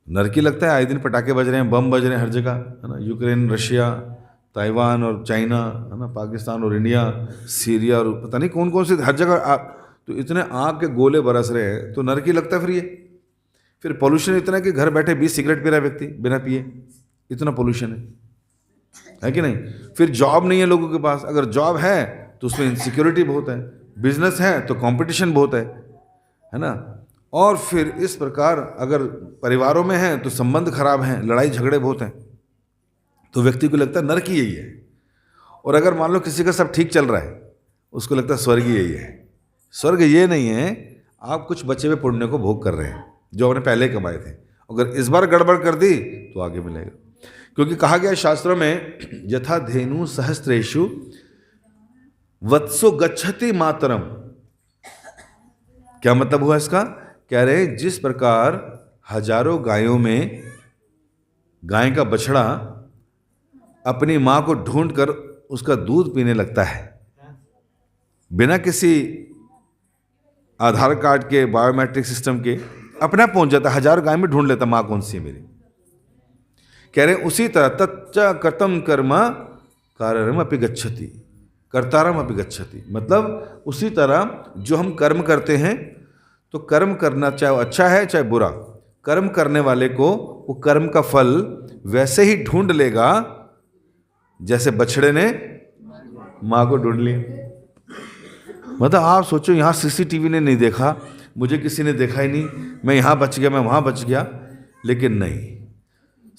नरक ही लगता है। आए दिन पटाखे बज रहे हैं, बम बज रहे हैं हर जगह, है ना। यूक्रेन, रशिया, ताइवान और चाइना, है ना, पाकिस्तान और इंडिया, सीरिया और पता नहीं कौन कौन से हर जगह तो इतने आग के गोले बरस रहे हैं, तो नरक ही लगता है फिर ये। फिर पोल्यूशन इतना है कि घर बैठे 20 सिगरेट पी रहा है व्यक्ति बिना पिए, इतना पोल्यूशन है कि नहीं। फिर जॉब नहीं है लोगों के पास, अगर जॉब है तो उसमें इनसिक्योरिटी बहुत है, बिजनेस है तो कंपटीशन बहुत है ना। और फिर इस प्रकार अगर परिवारों में है तो संबंध खराब हैं, लड़ाई झगड़े बहुत हैं, तो व्यक्ति को लगता है नरक ही यही है। और अगर मान लो किसी का सब ठीक चल रहा है, उसको लगता है स्वर्ग ही यही है। स्वर्ग ये नहीं है, आप कुछ बचे हुए पुण्य को भोग कर रहे हैं जो आपने पहले कमाए थे। अगर इस बार गड़बड़ कर दी तो आगे मिलेगा। क्योंकि कहा गया शास्त्रों में, यथा धेनु सहस्त्रेषु वत्सो गच्छति मातरम। क्या मतलब हुआ इसका? कह रहे जिस प्रकार हजारों गायों में गाय का बछड़ा अपनी मां को ढूंढकर उसका दूध पीने लगता है, बिना किसी आधार कार्ड के, बायोमेट्रिक सिस्टम के, अपना पहुंच जाता है, हजारों गाय में ढूंढ लेता मां कौन सी है मेरी। कह रहे उसी तरह तच्चा कर्तम कर्म कारम अपि गच्छति कर्तारम अपि गच्छति। मतलब उसी तरह जो हम कर्म करते हैं, तो कर्म करना चाहे अच्छा है चाहे बुरा, कर्म करने वाले को वो कर्म का फल वैसे ही ढूंढ लेगा जैसे बछड़े ने मां को ढूंढ लिया। मतलब आप सोचो, यहाँ सीसीटीवी ने नहीं देखा, मुझे किसी ने देखा ही नहीं, मैं यहाँ बच गया, मैं वहाँ बच गया, लेकिन नहीं,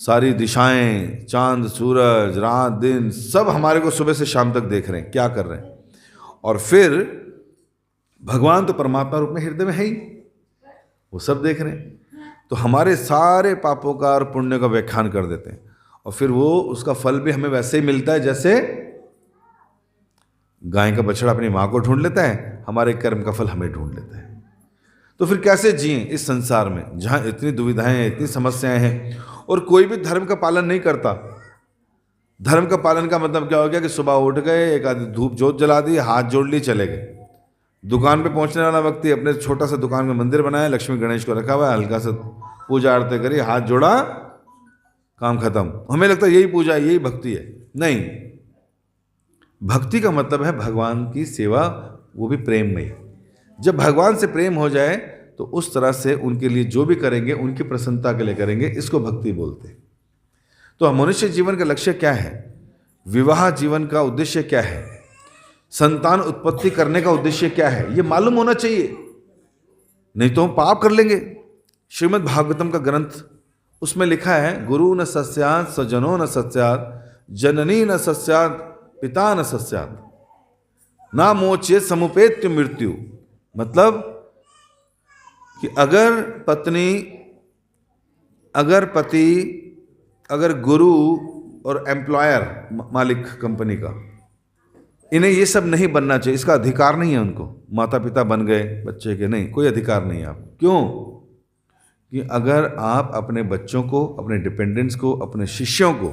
सारी दिशाएं, चांद, सूरज, रात, दिन, सब हमारे को सुबह से शाम तक देख रहे हैं क्या कर रहे हैं। और फिर भगवान तो परमात्मा रूप में हृदय में है ही, वो सब देख रहे हैं, तो हमारे सारे पापों का और पुण्य का व्याख्यान कर देते हैं। और फिर वो उसका फल भी हमें वैसे ही मिलता है जैसे गाय का बछड़ा अपनी मां को ढूंढ लेता है, हमारे कर्म का फल हमें ढूंढ लेता है। तो फिर कैसे जिए इस संसार में जहां इतनी दुविधाएं हैं, इतनी समस्याएं हैं, और कोई भी धर्म का पालन नहीं करता। धर्म का पालन का मतलब क्या हो गया कि सुबह उठ गए, एक आधी धूप जोत जला दी, हाथ जोड़ ली, चले गए। दुकान पे पहुंचने वाला व्यक्ति अपने छोटा सा दुकान में मंदिर बनाया, लक्ष्मी गणेश को रखा हुआ है, हल्का सा पूजा आरती करी, हाथ जोड़ा, काम खत्म। हमें लगता है यही पूजा है, यही भक्ति है। नहीं, भक्ति का मतलब है भगवान की सेवा, वो भी प्रेम में। जब भगवान से प्रेम हो जाए तो उस तरह से उनके लिए जो भी करेंगे उनकी प्रसन्नता के लिए करेंगे, इसको भक्ति बोलते हैं। तो मनुष्य जीवन का लक्ष्य क्या है? विवाह जीवन का उद्देश्य क्या है? संतान उत्पत्ति करने का उद्देश्य क्या है? ये मालूम होना चाहिए, नहीं तो हम पाप कर लेंगे। श्रीमद् भागवतम का ग्रंथ, उसमें लिखा है गुरु न सस्यात् स्वजनो न सस्यात् जननी न सस्यात् पिता न सस्यात् ना मोचे समुपेत्य मृत्यु। मतलब कि अगर पत्नी, अगर पति, अगर गुरु और एम्प्लॉयर, मालिक कंपनी का, इन्हें ये सब नहीं बनना चाहिए, इसका अधिकार नहीं है उनको। माता पिता बन गए बच्चे के, नहीं, कोई अधिकार नहीं है आप। क्यों? कि अगर आप अपने बच्चों को, अपने डिपेंडेंट्स को, अपने शिष्यों को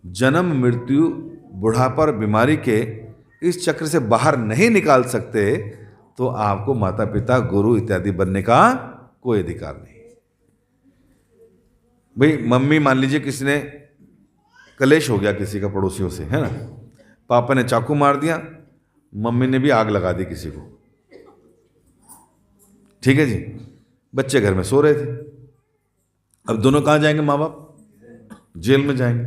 जन्म, मृत्यु, बुढ़ापा और बीमारी के इस चक्र से बाहर नहीं निकाल सकते, तो आपको माता पिता, गुरु इत्यादि बनने का कोई अधिकार नहीं। भाई मम्मी, मान लीजिए किसी ने कलेश हो गया किसी का पड़ोसियों से, है ना, पापा ने चाकू मार दिया, मम्मी ने भी आग लगा दी किसी को, ठीक है जी, बच्चे घर में सो रहे थे। अब दोनों कहाँ जाएंगे? माँ बाप जेल में जाएंगे।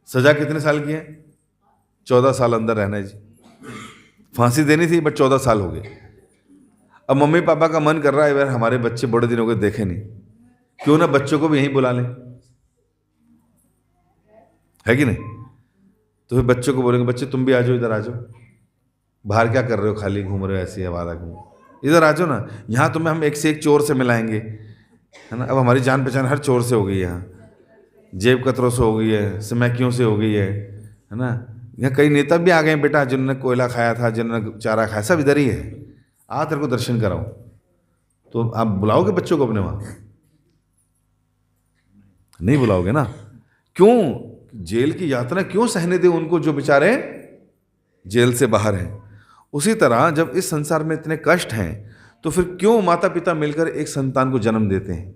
सजा कितने साल की है? 14 साल अंदर रहना है जी। फांसी देनी थी बट 14 साल हो गए। अब मम्मी पापा का मन कर रहा है यार हमारे बच्चे बड़े दिन हो गए देखे नहीं, क्यों ना बच्चों को भी यहीं बुला लें, है कि नहीं? तो फिर बच्चों को बोलेंगे बच्चे तुम भी आ जाओ, इधर आ जाओ, बाहर क्या कर रहे हो, खाली घूम रहे हो ऐसे आवारा घूम, इधर आ जाओ ना, यहाँ तुम्हें हम एक से एक चोर से मिलाएंगे, है ना। अब हमारी जान पहचान हर चोर से हो गई है, यहाँ जेब कतरों से हो गई है, समैकियों से हो गई है ना। यहाँ कई नेता भी आ गए हैं बेटा, जिन्होंने कोयला खाया था, जिन्होंने चारा खाया, सब इधर ही है, आ तेरे को दर्शन कराऊं। तो आप बुलाओगे बच्चों को अपने वहाँ? नहीं बुलाओगे ना। क्यों? जेल की यातना क्यों सहने दे उनको जो बेचारे जेल से बाहर हैं। उसी तरह जब इस संसार में इतने कष्ट हैं, तो फिर क्यों माता पिता मिलकर एक संतान को जन्म देते हैं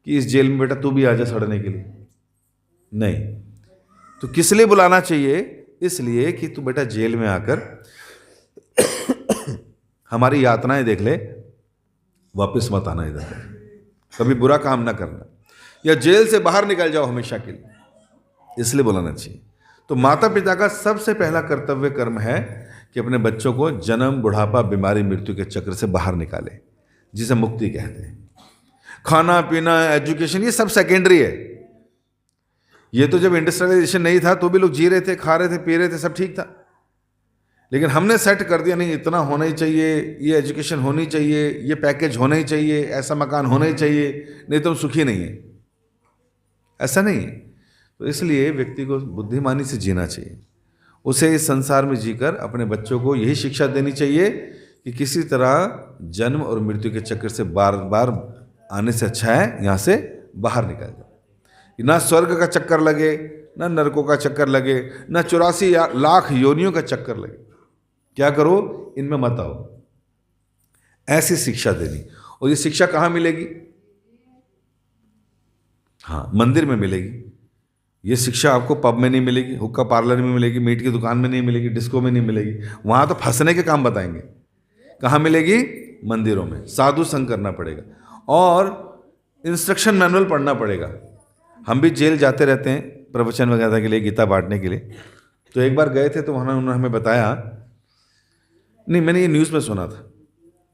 कि इस जेल में बेटा तू भी आ जा सड़ने के लिए? नहीं। तो किस लिए बुलाना चाहिए? इसलिए कि तू बेटा जेल में आकर हमारी यातनाएं देख ले, वापस मत आना इधर, कभी बुरा काम ना करना, या जेल से बाहर निकल जाओ हमेशा के लिए, इसलिए बुलाना चाहिए। तो माता पिता का सबसे पहला कर्तव्य कर्म है कि अपने बच्चों को जन्म, बुढ़ापा, बीमारी, मृत्यु के चक्र से बाहर निकाले, जिसे मुक्ति कहते हैं। खाना पीना, एजुकेशन, ये सब सेकेंडरी है। ये तो जब इंडस्ट्रियलाइजेशन नहीं था तो भी लोग जी रहे थे, खा रहे थे, पी रहे थे, सब ठीक था। लेकिन हमने सेट कर दिया नहीं इतना होना ही चाहिए, ये एजुकेशन होनी चाहिए, ये पैकेज होना ही चाहिए, ऐसा मकान होना ही चाहिए, नहीं तो हम सुखी नहीं है। ऐसा नहीं है। तो इसलिए व्यक्ति को बुद्धिमानी से जीना चाहिए। उसे इस संसार में जीकर अपने बच्चों को यही शिक्षा देनी चाहिए कि किसी तरह जन्म और मृत्यु के चक्कर से बार बार आने से अच्छा है यहाँ से बाहर निकल जाए। ना स्वर्ग का चक्कर लगे, ना नरकों का चक्कर लगे, ना 84 लाख योनियों का चक्कर लगे। क्या करो? इनमें मत आओ। ऐसी शिक्षा देनी। और ये शिक्षा कहाँ मिलेगी? हाँ, मंदिर में मिलेगी। ये शिक्षा आपको पब में नहीं मिलेगी, हुक्का पार्लर में मिलेगी, मीट की दुकान में नहीं मिलेगी, डिस्को में नहीं मिलेगी। वहाँ तो फंसने के काम बताएंगे। कहाँ मिलेगी? मंदिरों में। साधु संग करना पड़ेगा और इंस्ट्रक्शन मैनुअल पढ़ना पड़ेगा। हम भी जेल जाते रहते हैं प्रवचन वगैरह के लिए, गीता बांटने के लिए। तो एक बार गए थे तो वहाँ उन्होंने हमें बताया, नहीं मैंने ये न्यूज़ में सुना था,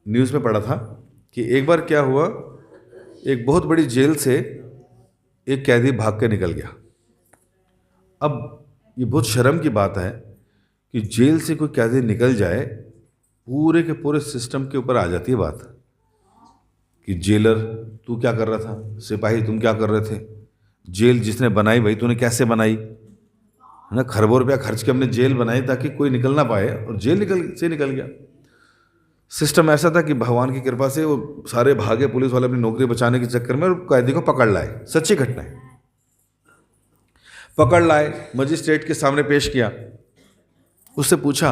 न्यूज़ में पढ़ा था कि एक बार क्या हुआ, एक बहुत बड़ी जेल से एक कैदी भाग के निकल गया। अब ये बहुत शर्म की बात है कि जेल से कोई कैदी निकल जाए, पूरे के पूरे सिस्टम के ऊपर आ जाती है बात कि जेलर तू क्या कर रहा था, सिपाही तुम क्या कर रहे थे, जेल जिसने बनाई भाई तूने कैसे बनाई, है ना। खरबों रुपया खर्च के हमने जेल बनाई ताकि कोई निकल ना पाए, और जेल निकल गया। सिस्टम ऐसा था कि भगवान की कृपा से वो सारे भागे, पुलिस वाले अपनी नौकरी बचाने के चक्कर में कैदी को पकड़ लाए। सच्ची घटना है। पकड़ लाए, मजिस्ट्रेट के सामने पेश किया। उससे पूछा,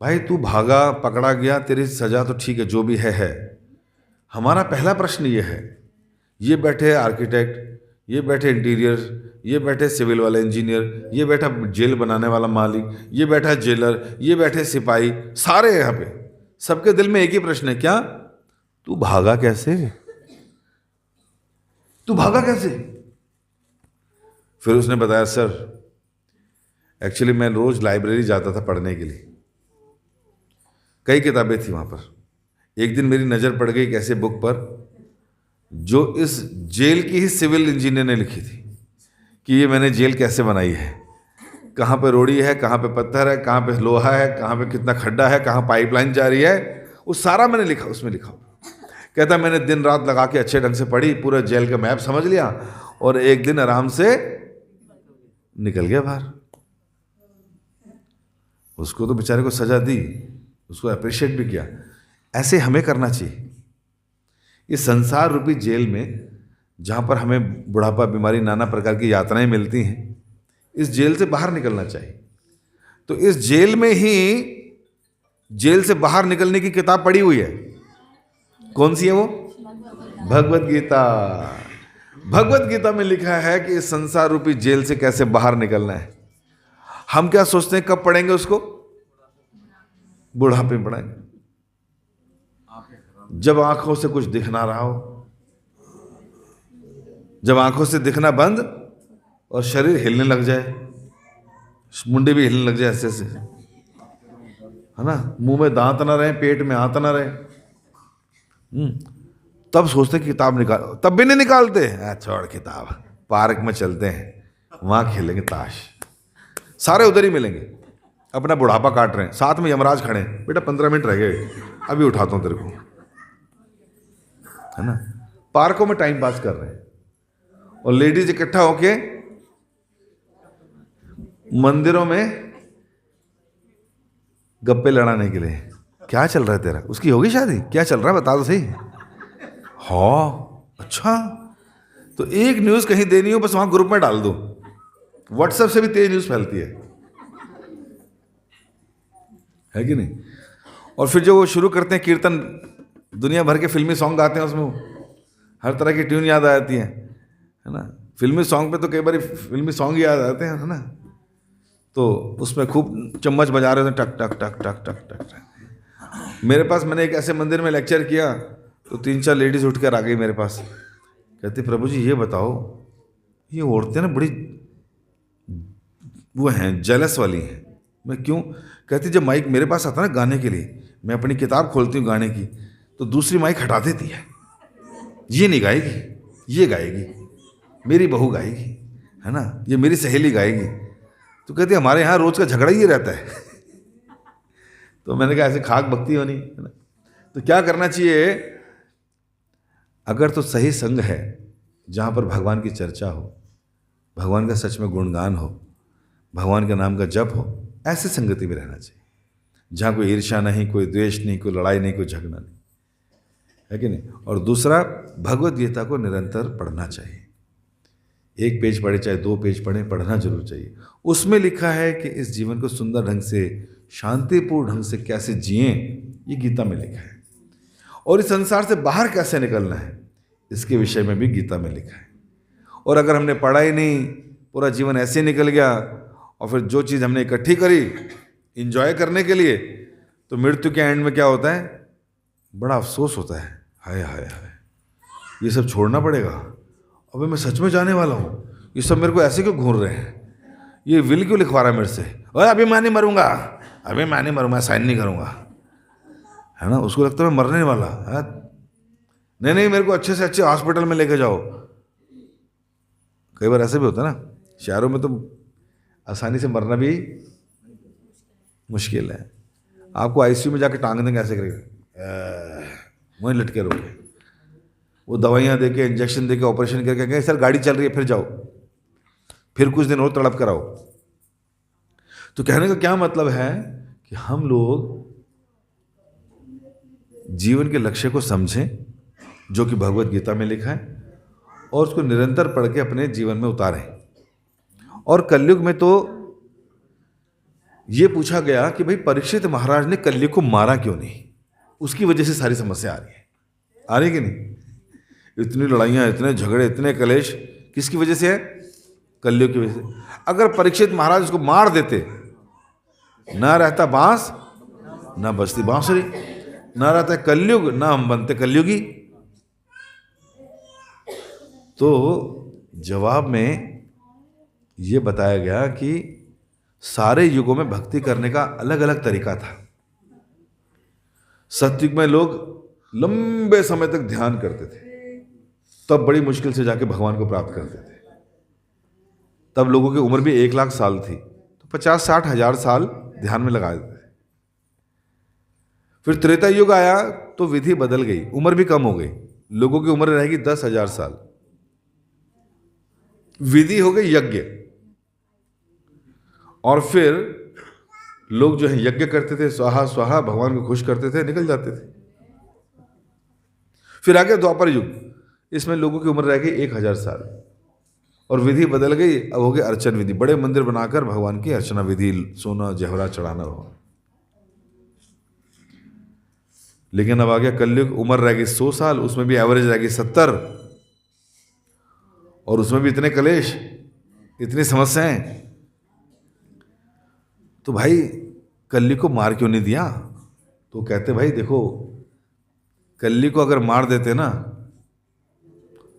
भाई तू भागा, पकड़ा गया, तेरी सजा तो ठीक है, जो भी है। हमारा पहला प्रश्न ये है, ये बैठे आर्किटेक्ट, ये बैठे इंटीरियर, ये बैठे सिविल वाला इंजीनियर, ये बैठा जेल बनाने वाला मालिक, ये बैठा जेलर, ये बैठे सिपाही, सारे यहाँ पे, सबके दिल में एक ही प्रश्न है, क्या तू भागा कैसे? तू भागा कैसे? फिर उसने बताया, सर एक्चुअली मैं रोज लाइब्रेरी जाता था पढ़ने के लिए, कई किताबें थी वहाँ पर। एक दिन मेरी नज़र पड़ गई एक ऐसे बुक पर जो इस जेल की ही सिविल इंजीनियर ने लिखी थी कि ये मैंने जेल कैसे बनाई है, कहाँ पे रोड़ी है, कहाँ पे पत्थर है, कहाँ पे लोहा है, कहाँ पे कितना खड्डा है, कहाँ पाइपलाइन जा रही है, वो सारा मैंने लिखा, उसमें लिखा। कहता मैंने दिन रात लगा के अच्छे ढंग से पढ़ी, पूरा जेल का मैप समझ लिया और एक दिन आराम से निकल गया बाहर। उसको तो बेचारे को सजा दी, उसको अप्रिशिएट भी किया। ऐसे हमें करना चाहिए। इस संसार रूपी जेल में जहाँ पर हमें बुढ़ापा, बीमारी, नाना प्रकार की यातनाएं मिलती हैं, इस जेल से बाहर निकलना चाहिए। तो इस जेल में ही जेल से बाहर निकलने की किताब पढ़ी हुई है। कौन सी है वो? भगवत गीता। भगवत गीता में लिखा है कि इस संसार रूपी जेल से कैसे बाहर निकलना है। हम क्या सोचते हैं कब पढ़ेंगे उसको? बुढ़ापे में पढ़ेंगे, जब आंखों से कुछ दिख ना रहा हो, जब आंखों से दिखना बंद और शरीर हिलने लग जाए, मुंडे भी हिलने लग जाए ऐसे ऐसे, है ना, मुंह में दांत ना रहे, पेट में हाथ ना रहे, तब सोचते किताब निकाल, तब भी नहीं निकालते। छोड़ किताब, पार्क में चलते हैं, वहां खेलेंगे ताश। सारे उधर ही मिलेंगे, अपना बुढ़ापा काट रहे हैं, साथ में यमराज खड़े हैं, बेटा 15 मिनट रह गए, अभी उठाता हूं तेरे को, है ना। पार्कों में टाइम पास कर रहे हैं और लेडीज इकट्ठा होके मंदिरों में गप्पे लड़ाने के लिए। क्या चल रहा है तेरा? उसकी होगी शादी? क्या चल रहा है बता दो सही। हाँ अच्छा, तो एक न्यूज कहीं देनी हो बस वहां ग्रुप में डाल दो। व्हाट्सएप से भी तेज न्यूज फैलती है कि नहीं? और फिर जो वो शुरू करते हैं कीर्तन, दुनिया भर के फिल्मी सॉन्ग गाते हैं, उसमें हर तरह की ट्यून याद आ जाती है ना। फिल्मी सॉन्ग पे तो कई बार फिल्मी सॉन्ग याद आते हैं, है ना। तो उसमें खूब चम्मच बजा रहे थे, टक टक टक टक टक टक टक। मेरे पास, मैंने एक ऐसे मंदिर में लेक्चर किया तो 3-4 लेडीज उठ कर आ गई मेरे पास, कहती प्रभु जी ये बताओ, ये औरतें ना बड़ी वो हैं, जेलस वाली हैं। मैं क्यों? कहती जब माइक मेरे पास आता ना गाने के लिए, मैं अपनी किताब खोलती हूँ गाने की, तो दूसरी माइक हटा देती है, ये नहीं गाएगी, ये गाएगी, मेरी बहू गाएगी, है ना, ये मेरी सहेली गाएगी। तो कहती हमारे यहाँ रोज का झगड़ा ही रहता है। तो मैंने कहा ऐसे खाक भक्ति होनी, है ना। तो क्या करना चाहिए? अगर तो सही संग है जहाँ पर भगवान की चर्चा हो, भगवान का सच में गुणगान हो, भगवान के नाम का जप हो, ऐसे संगति में रहना चाहिए जहाँ कोई ईर्ष्या नहीं, कोई द्वेष नहीं, कोई लड़ाई नहीं, कोई झगड़ा नहीं, है कि नहीं। और दूसरा, भगवत गीता को निरंतर पढ़ना चाहिए। 1 पेज पढ़े चाहे 2 पेज पढ़े, पढ़ना जरूर चाहिए। उसमें लिखा है कि इस जीवन को सुंदर ढंग से, शांतिपूर्ण ढंग से कैसे जिएं, ये गीता में लिखा है। और इस संसार से बाहर कैसे निकलना है, इसके विषय में भी गीता में लिखा है। और अगर हमने पढ़ा ही नहीं, पूरा जीवन ऐसे निकल गया, और फिर जो चीज़ हमने इकट्ठी करी इंजॉय करने के लिए, तो मृत्यु के एंड में क्या होता है? बड़ा अफसोस होता है, हाय हाय हाय, ये सब छोड़ना पड़ेगा, अबे मैं सच में जाने वाला हूँ, ये सब मेरे को ऐसे क्यों घूर रहे हैं, ये विल क्यों लिखवा रहा है मेरे से, ओए अभी मैं नहीं मरूंगा, अभी मैं नहीं मरूंगा, साइन नहीं करूंगा, है ना। उसको लगता है मैं मरने वाला है, नहीं नहीं मेरे को अच्छे से अच्छे हॉस्पिटल में लेके जाओ। कई बार ऐसे भी होता है ना, शहरों में तो आसानी से मरना भी मुश्किल है। आपको आईसीयू में जाके टांग देंगे ऐसे करके, वहीं लटके रहोगे, वो दवाइयाँ देके, इंजेक्शन देके, ऑपरेशन करके कहेंगे सर गाड़ी चल रही है, फिर जाओ, फिर कुछ दिन और तड़प कराओ। तो कहने का क्या मतलब है कि हम लोग जीवन के लक्ष्य को समझें जो कि भगवत गीता में लिखा है, और उसको निरंतर पढ़ के अपने जीवन में उतारें। और कलयुग में तो ये पूछा गया कि भाई परीक्षित महाराज ने कलयुग को मारा क्यों नहीं? उसकी वजह से सारी समस्या आ रही है, आ रही कि नहीं? इतनी लड़ाइयाँ, इतने झगड़े, इतने कलेश किसकी वजह से है? कलयुग की वजह से। अगर परीक्षित महाराज उसको मार देते, ना रहता बांस ना बजती बांसुरी, ना रहता कलयुग ना हम बनते कलयुगी। तो जवाब में ये बताया गया कि सारे युगों में भक्ति करने का अलग अलग तरीका था। सतयुग में लोग लंबे समय तक ध्यान करते थे, तब बड़ी मुश्किल से जाके भगवान को प्राप्त करते थे। तब लोगों की उम्र भी 1,00,000 साल थी, तो 50-60 हजार साल ध्यान में लगा देते थे। फिर त्रेता युग आया तो विधि बदल गई, उम्र भी कम हो गई, लोगों की उम्र रहेगी 10,000 साल। विधि हो गई यज्ञ, और फिर लोग जो है यज्ञ करते थे, स्वाहा स्वाहा भगवान को खुश करते थे, निकल जाते थे। फिर आगे द्वापर युग, इसमें लोगों की उम्र रह गई 1,000 साल, और विधि बदल गई, अब हो गई अर्चन विधि, बड़े मंदिर बनाकर भगवान की अर्चना विधि, सोना जहरा चढ़ाना हो। लेकिन अब आ गया कलयुग, उम्र रह गई 100 साल, उसमें भी एवरेज रह गई 70, और उसमें भी इतने कलेश, इतनी समस्याएं। तो भाई कलयुग को मार क्यों नहीं दिया? तो कहते भाई देखो, कलयुग को अगर मार देते ना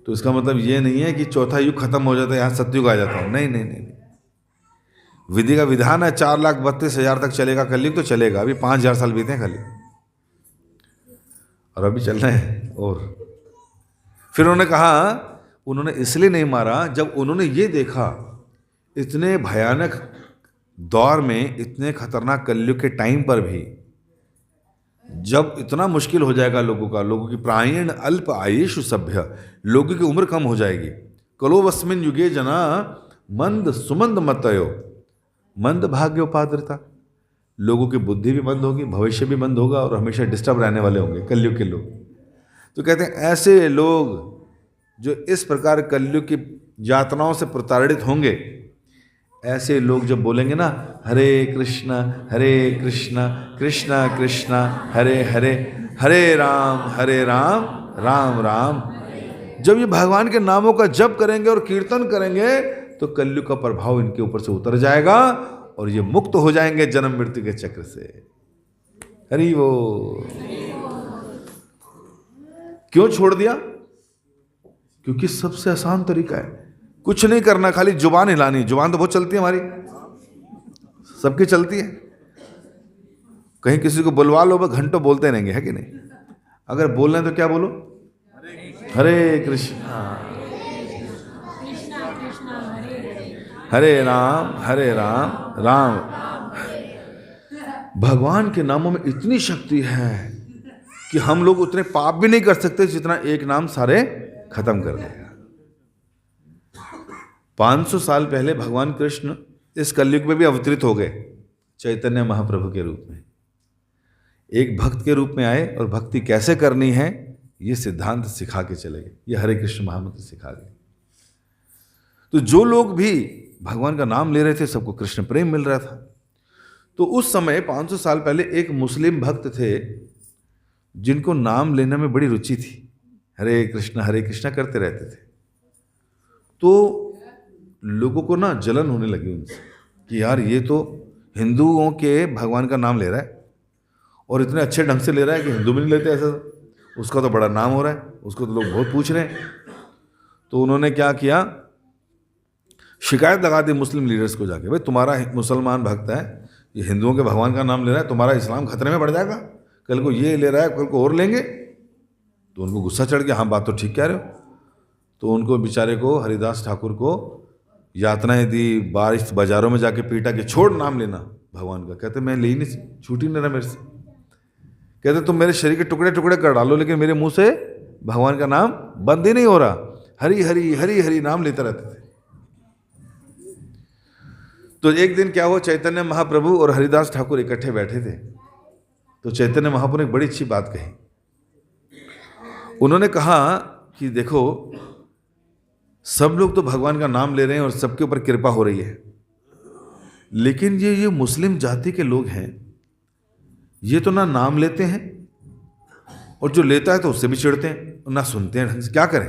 तो इसका मतलब ये नहीं है कि चौथा युग खत्म हो जाता है, यहां सतयुग आ जाता हूं। नहीं नहीं नहीं, नहीं। विधि का विधान है 4,32,000 तक चलेगा कलयुग, तो चलेगा। अभी 5,000 साल बीते हैं खाली, और अभी चल रहे हैं। और फिर उन्होंने कहा, उन्होंने इसलिए नहीं मारा, जब उन्होंने ये देखा इतने भयानक दौर में, इतने खतरनाक कलयुग के टाइम पर भी, जब इतना मुश्किल हो जाएगा लोगों का, लोगों की प्रायण अल्प आयुषु सभ्य, लोगों की उम्र कम हो जाएगी। कलोवस्मिन युगे जना मंद सुमंद मतयो मंद भाग्योपाद्रता, लोगों की बुद्धि भी बंद होगी, भविष्य भी बंद होगा, और हमेशा डिस्टर्ब रहने वाले होंगे कलयुग के लोग। तो कहते हैं ऐसे लोग जो इस प्रकार कलयुग की यातनाओं से प्रताड़ित होंगे, ऐसे लोग जब बोलेंगे ना हरे कृष्णा कृष्णा कृष्णा हरे हरे, हरे राम राम राम, जब ये भगवान के नामों का जप करेंगे और कीर्तन करेंगे, तो कलयुग का प्रभाव इनके ऊपर से उतर जाएगा, और ये मुक्त हो जाएंगे जन्म मृत्यु के चक्र से। हरि वो क्यों छोड़ दिया? क्योंकि सबसे आसान तरीका है, कुछ नहीं करना, खाली जुबान हिलानी। जुबान तो बहुत चलती है हमारी, सबकी चलती है। कहीं किसी को बुलवा लो, बस घंटों बोलते रहेंगे, है कि नहीं? अगर बोलना है तो क्या बोलो? हरे कृष्णा हरे राम राम। भगवान के नामों में इतनी शक्ति है कि हम लोग उतने पाप भी नहीं कर सकते जितना एक नाम सारे खत्म कर देगा। 500 साल पहले भगवान कृष्ण इस कलयुग में भी अवतरित हो गए, चैतन्य महाप्रभु के रूप में। एक भक्त के रूप में आए, और भक्ति कैसे करनी है ये सिद्धांत सिखा के चले गए, ये हरे कृष्ण महामंत्र सिखा गए। तो जो लोग भी भगवान का नाम ले रहे थे, सबको कृष्ण प्रेम मिल रहा था। तो उस समय 500 साल पहले एक मुस्लिम भक्त थे जिनको नाम लेने में बड़ी रुचि थी, हरे कृष्णा करते रहते थे। तो लोगों को ना जलन होने लगी उनसे कि यार ये तो हिंदुओं के भगवान का नाम ले रहा है, और इतने अच्छे ढंग से ले रहा है कि हिंदू भी नहीं लेते ऐसा, उसका तो बड़ा नाम हो रहा है, उसको तो लोग बहुत पूछ रहे हैं। तो उन्होंने क्या किया, शिकायत लगा दी मुस्लिम लीडर्स को जाके, भाई तुम्हारा मुसलमान भक्त है, ये हिंदुओं के भगवान का नाम ले रहा है, तुम्हारा इस्लाम खतरे में पड़ जाएगा, कल को ये ले रहा है, कल को और लेंगे। तो उनको गुस्सा चढ़ गया, हाँ बात तो ठीक कह रहे हो। तो उनको बेचारे को, हरिदास ठाकुर को यातनाएं दी, बारिश बाजारों में जाके पीटा कि छोड़ नाम लेना भगवान का। कहते मैं ले ही नहीं, छूट ही नहीं रहा मेरे से। कहते तुम मेरे शरीर के टुकड़े टुकड़े कर डालो, लेकिन मेरे मुंह से भगवान का नाम बंद ही नहीं हो रहा, हरि हरि हरि हरि नाम लेते रहते थे। तो एक दिन क्या हुआ, चैतन्य महाप्रभु और हरिदास ठाकुर इकट्ठे बैठे थे। तो चैतन्य महाप्रभु ने एक बड़ी अच्छी बात कही। उन्होंने कहा कि देखो, सब लोग तो भगवान का नाम ले रहे हैं और सबके ऊपर कृपा हो रही है, लेकिन ये मुस्लिम जाति के लोग हैं, ये तो ना नाम लेते हैं, और जो लेता है तो उससे भी चिढ़ते हैं, ना सुनते हैं ढंग से। क्या करें?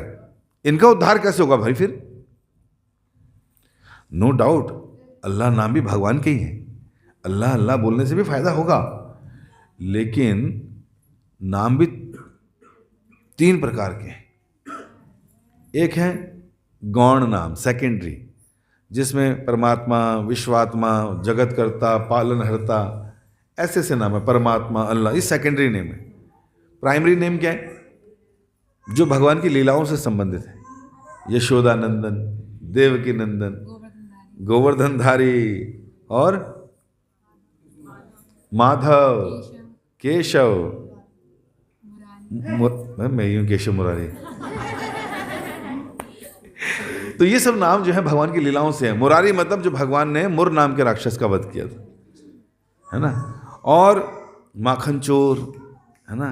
इनका उद्धार कैसे होगा भाई? फिर नो डाउट अल्लाह नाम भी भगवान के ही है, अल्लाह अल्लाह बोलने से भी फायदा होगा, लेकिन नाम भी 3 प्रकार के हैं। एक है गौण नाम, सेकेंडरी, जिसमें परमात्मा, विश्वात्मा, जगतकर्ता, पालनहर्ता, ऐसे नाम है। परमात्मा, अल्लाह, ये सेकेंडरी नेम है। प्राइमरी नेम क्या है? जो भगवान की लीलाओं से संबंधित है। यशोदा नंदन, देवकी नंदन, गोवर्धनधारी और माधव, केशव, मैं यूं केशव मुरारी। तो ये सब नाम जो है भगवान की लीलाओं से है। मुरारी मतलब जो भगवान ने मुर नाम के राक्षस का वध किया था, है ना। और माखन चोर, है ना,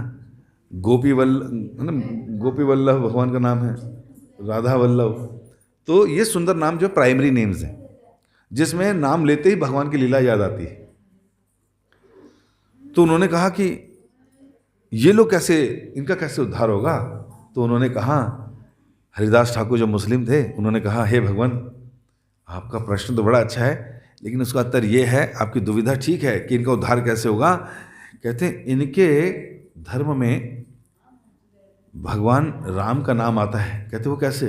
गोपी वल्लभ भगवान का नाम है, राधा वल्लभ। तो ये सुंदर नाम जो प्राइमरी नेम्स हैं, जिसमें नाम लेते ही भगवान की लीला याद आती है। तो उन्होंने कहा कि ये लोग कैसे, इनका कैसे उद्धार होगा। तो उन्होंने कहा, हरिदास ठाकुर जो मुस्लिम थे, उन्होंने कहा, हे भगवान, आपका प्रश्न तो बड़ा अच्छा है, लेकिन उसका उत्तर ये है, आपकी दुविधा ठीक है कि इनका उद्धार कैसे होगा। कहते हैं इनके धर्म में भगवान राम का नाम आता है। कहते वो कैसे?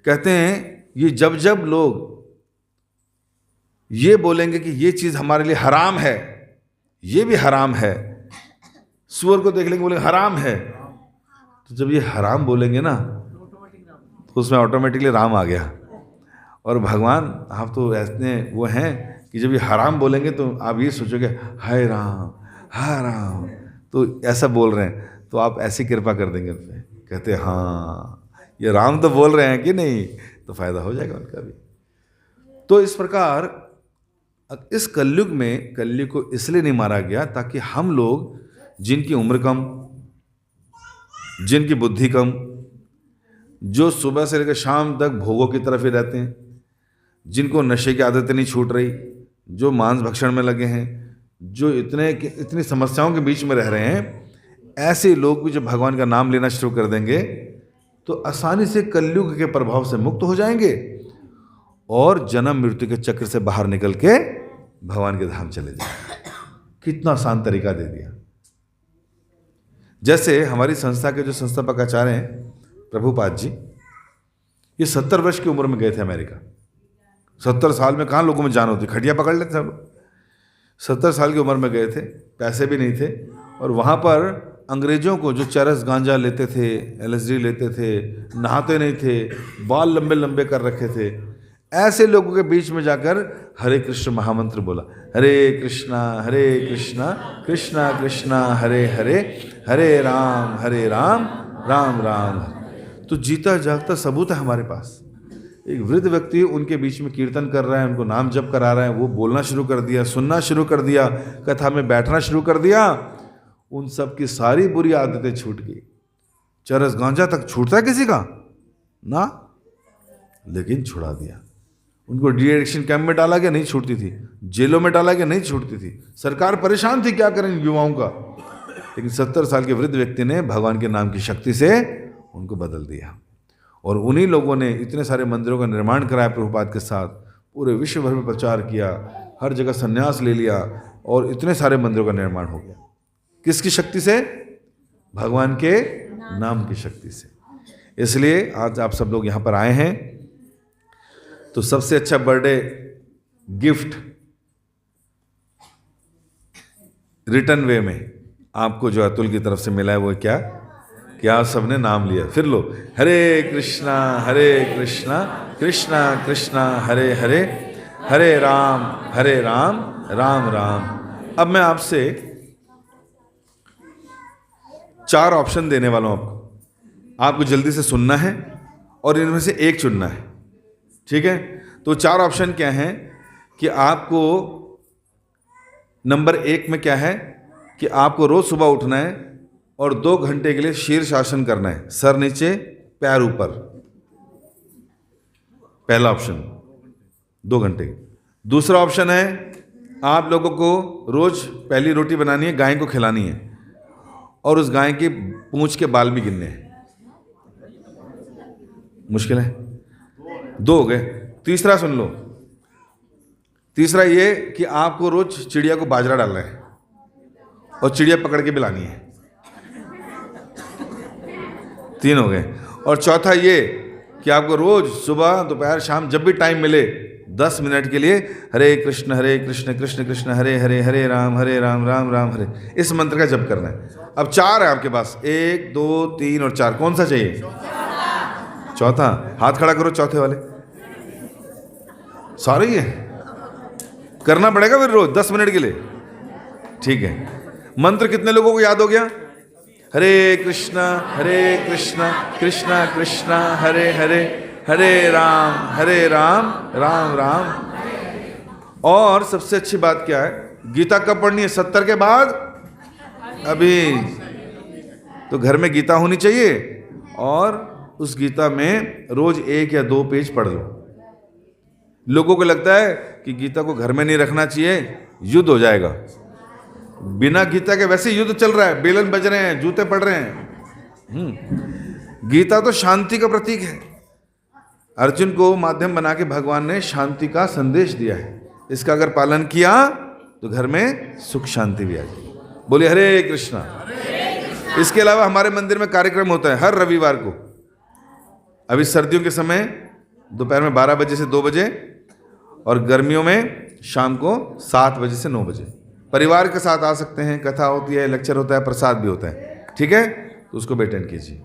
कहते हैं ये जब जब लोग ये बोलेंगे कि ये चीज़ हमारे लिए हराम है, ये भी हराम है, सूअर को देख लेंगे बोलेंगे हराम है, तो जब ये हराम बोलेंगे ना तो उसमें ऑटोमेटिकली राम आ गया। और भगवान आप तो ऐसे वो हैं कि जब ये हराम बोलेंगे तो आप ये सोचोगे हाय राम, हाय राम, तो ऐसा बोल रहे हैं, तो आप ऐसी कृपा कर देंगे उन पर। कहते हैं हाँ, ये राम तो बोल रहे हैं कि नहीं, तो फायदा हो जाएगा उनका भी। तो इस प्रकार इस कलयुग में, कलयुग को इसलिए नहीं मारा गया ताकि हम लोग जिनकी उम्र कम, जिनकी बुद्धि कम, जो सुबह से लेकर शाम तक भोगों की तरफ ही रहते हैं, जिनको नशे की आदतें नहीं छूट रही, जो मांस भक्षण में लगे हैं, जो इतनी समस्याओं के बीच में रह रहे हैं, ऐसे लोग भी जब भगवान का नाम लेना शुरू कर देंगे तो आसानी से कलयुग के प्रभाव से मुक्त हो जाएंगे और जन्म मृत्यु के चक्र से बाहर निकल के भगवान के धाम चले जाएंगे। कितना आसान तरीका दे दिया। जैसे हमारी संस्था के जो संस्थापक आचार्य हैं प्रभुपाद जी, ये 70 वर्ष की उम्र में गए थे अमेरिका। 70 साल में कहाँ लोगों में जान होती, खटिया पकड़ लेते सब लोग। 70 साल की उम्र में गए थे, पैसे भी नहीं थे, और वहाँ पर अंग्रेजों को जो चरस गांजा लेते थे, LSD लेते थे, नहाते नहीं थे, बाल लंबे लंबे कर रखे थे, ऐसे लोगों के बीच में जाकर हरे कृष्ण महामंत्र बोला, हरे कृष्णा कृष्णा कृष्णा हरे हरे, हरे राम राम राम। तो जीता जागता सबूत है हमारे पास। एक वृद्ध व्यक्ति उनके बीच में कीर्तन कर रहा है, उनको नाम जप करा रहा है, वो बोलना शुरू कर दिया, सुनना शुरू कर दिया, कथा में बैठना शुरू कर दिया, उन सब की सारी बुरी आदतें छूट गई। चरस गांजा तक छूटता है किसी का ना, लेकिन छुड़ा दिया। उनको डी एडिक्शन कैंप में डाला गया, नहीं छूटती थी, जेलों में डाला गया, नहीं छूटती थी, सरकार परेशान थी क्या करें युवाओं का, लेकिन 70 साल के वृद्ध व्यक्ति ने भगवान के नाम की शक्ति से उनको बदल दिया। और उन्हीं लोगों ने इतने सारे मंदिरों का निर्माण कराया प्रभुपाद के साथ, पूरे विश्व भर में प्रचार किया, हर जगह संन्यास ले लिया, और इतने सारे मंदिरों का निर्माण हो गया। किसकी शक्ति से? भगवान के नाम की शक्ति से। इसलिए आज आप सब लोग यहाँ पर आए हैं, तो सबसे अच्छा बर्थडे गिफ्ट रिटर्न वे में आपको जो अतुल की तरफ से मिला है वो क्या? क्या सबने नाम लिया? फिर लो, हरे कृष्णा कृष्णा कृष्णा हरे हरे, हरे राम राम राम। अब मैं आपसे 4 ऑप्शन देने वाला हूं आपको जल्दी से सुनना है और इनमें से एक चुनना है, ठीक है? तो 4 ऑप्शन क्या हैं कि आपको नंबर 1 में क्या है कि आपको रोज सुबह उठना है और 2 घंटे के लिए शीर्षासन करना है, सर नीचे पैर ऊपर। पहला ऑप्शन 2 घंटे। दूसरा ऑप्शन है आप लोगों को रोज पहली रोटी बनानी है, गाय को खिलानी है और उस गाय की पूंछ के बाल भी गिनने हैं। मुश्किल है, 2 हो गए। तीसरा सुन लो, तीसरा ये कि आपको रोज चिड़िया को बाजरा डालना है और चिड़िया पकड़ के भी लानी है। 3 हो गए। और चौथा ये कि आपको रोज सुबह दोपहर शाम जब भी टाइम मिले 10 मिनट के लिए हरे कृष्ण कृष्ण कृष्ण हरे हरे, हरे राम राम राम हरे, इस मंत्र का जप करना है। अब 4 है आपके पास, 1 2 3 और 4, कौन सा चाहिए? चौथा। हाथ खड़ा करो चौथे वाले। सारे ही है, करना पड़ेगा फिर रोज 10 मिनट के लिए, ठीक है। मंत्र कितने लोगों को याद हो गया? हरे कृष्णा कृष्णा कृष्णा हरे हरे, हरे राम राम राम। और सबसे अच्छी बात क्या है, गीता कब पढ़नी है? 70 के बाद? अभी तो घर में गीता होनी चाहिए, और उस गीता में रोज 1 या 2 पेज पढ़ लो। लोगों को लगता है कि गीता को घर में नहीं रखना चाहिए, युद्ध हो जाएगा। बिना गीता के वैसे युद्ध चल रहा है, बेलन बज रहे हैं, जूते पड़ रहे हैं। गीता तो शांति का प्रतीक है। अर्जुन को माध्यम बना के भगवान ने शांति का संदेश दिया है। इसका अगर पालन किया तो घर में सुख शांति भी आ जाएगी। बोलिए हरे कृष्णा। इसके अलावा हमारे मंदिर में कार्यक्रम होता है हर रविवार को। अभी सर्दियों के समय दोपहर में 12 बजे से 2 बजे, और गर्मियों में शाम को 7 बजे से 9 बजे। परिवार के साथ आ सकते हैं, कथा होती है, लेक्चर होता है, प्रसाद भी होता है, ठीक है? तो उसको भी अटेंड कीजिए।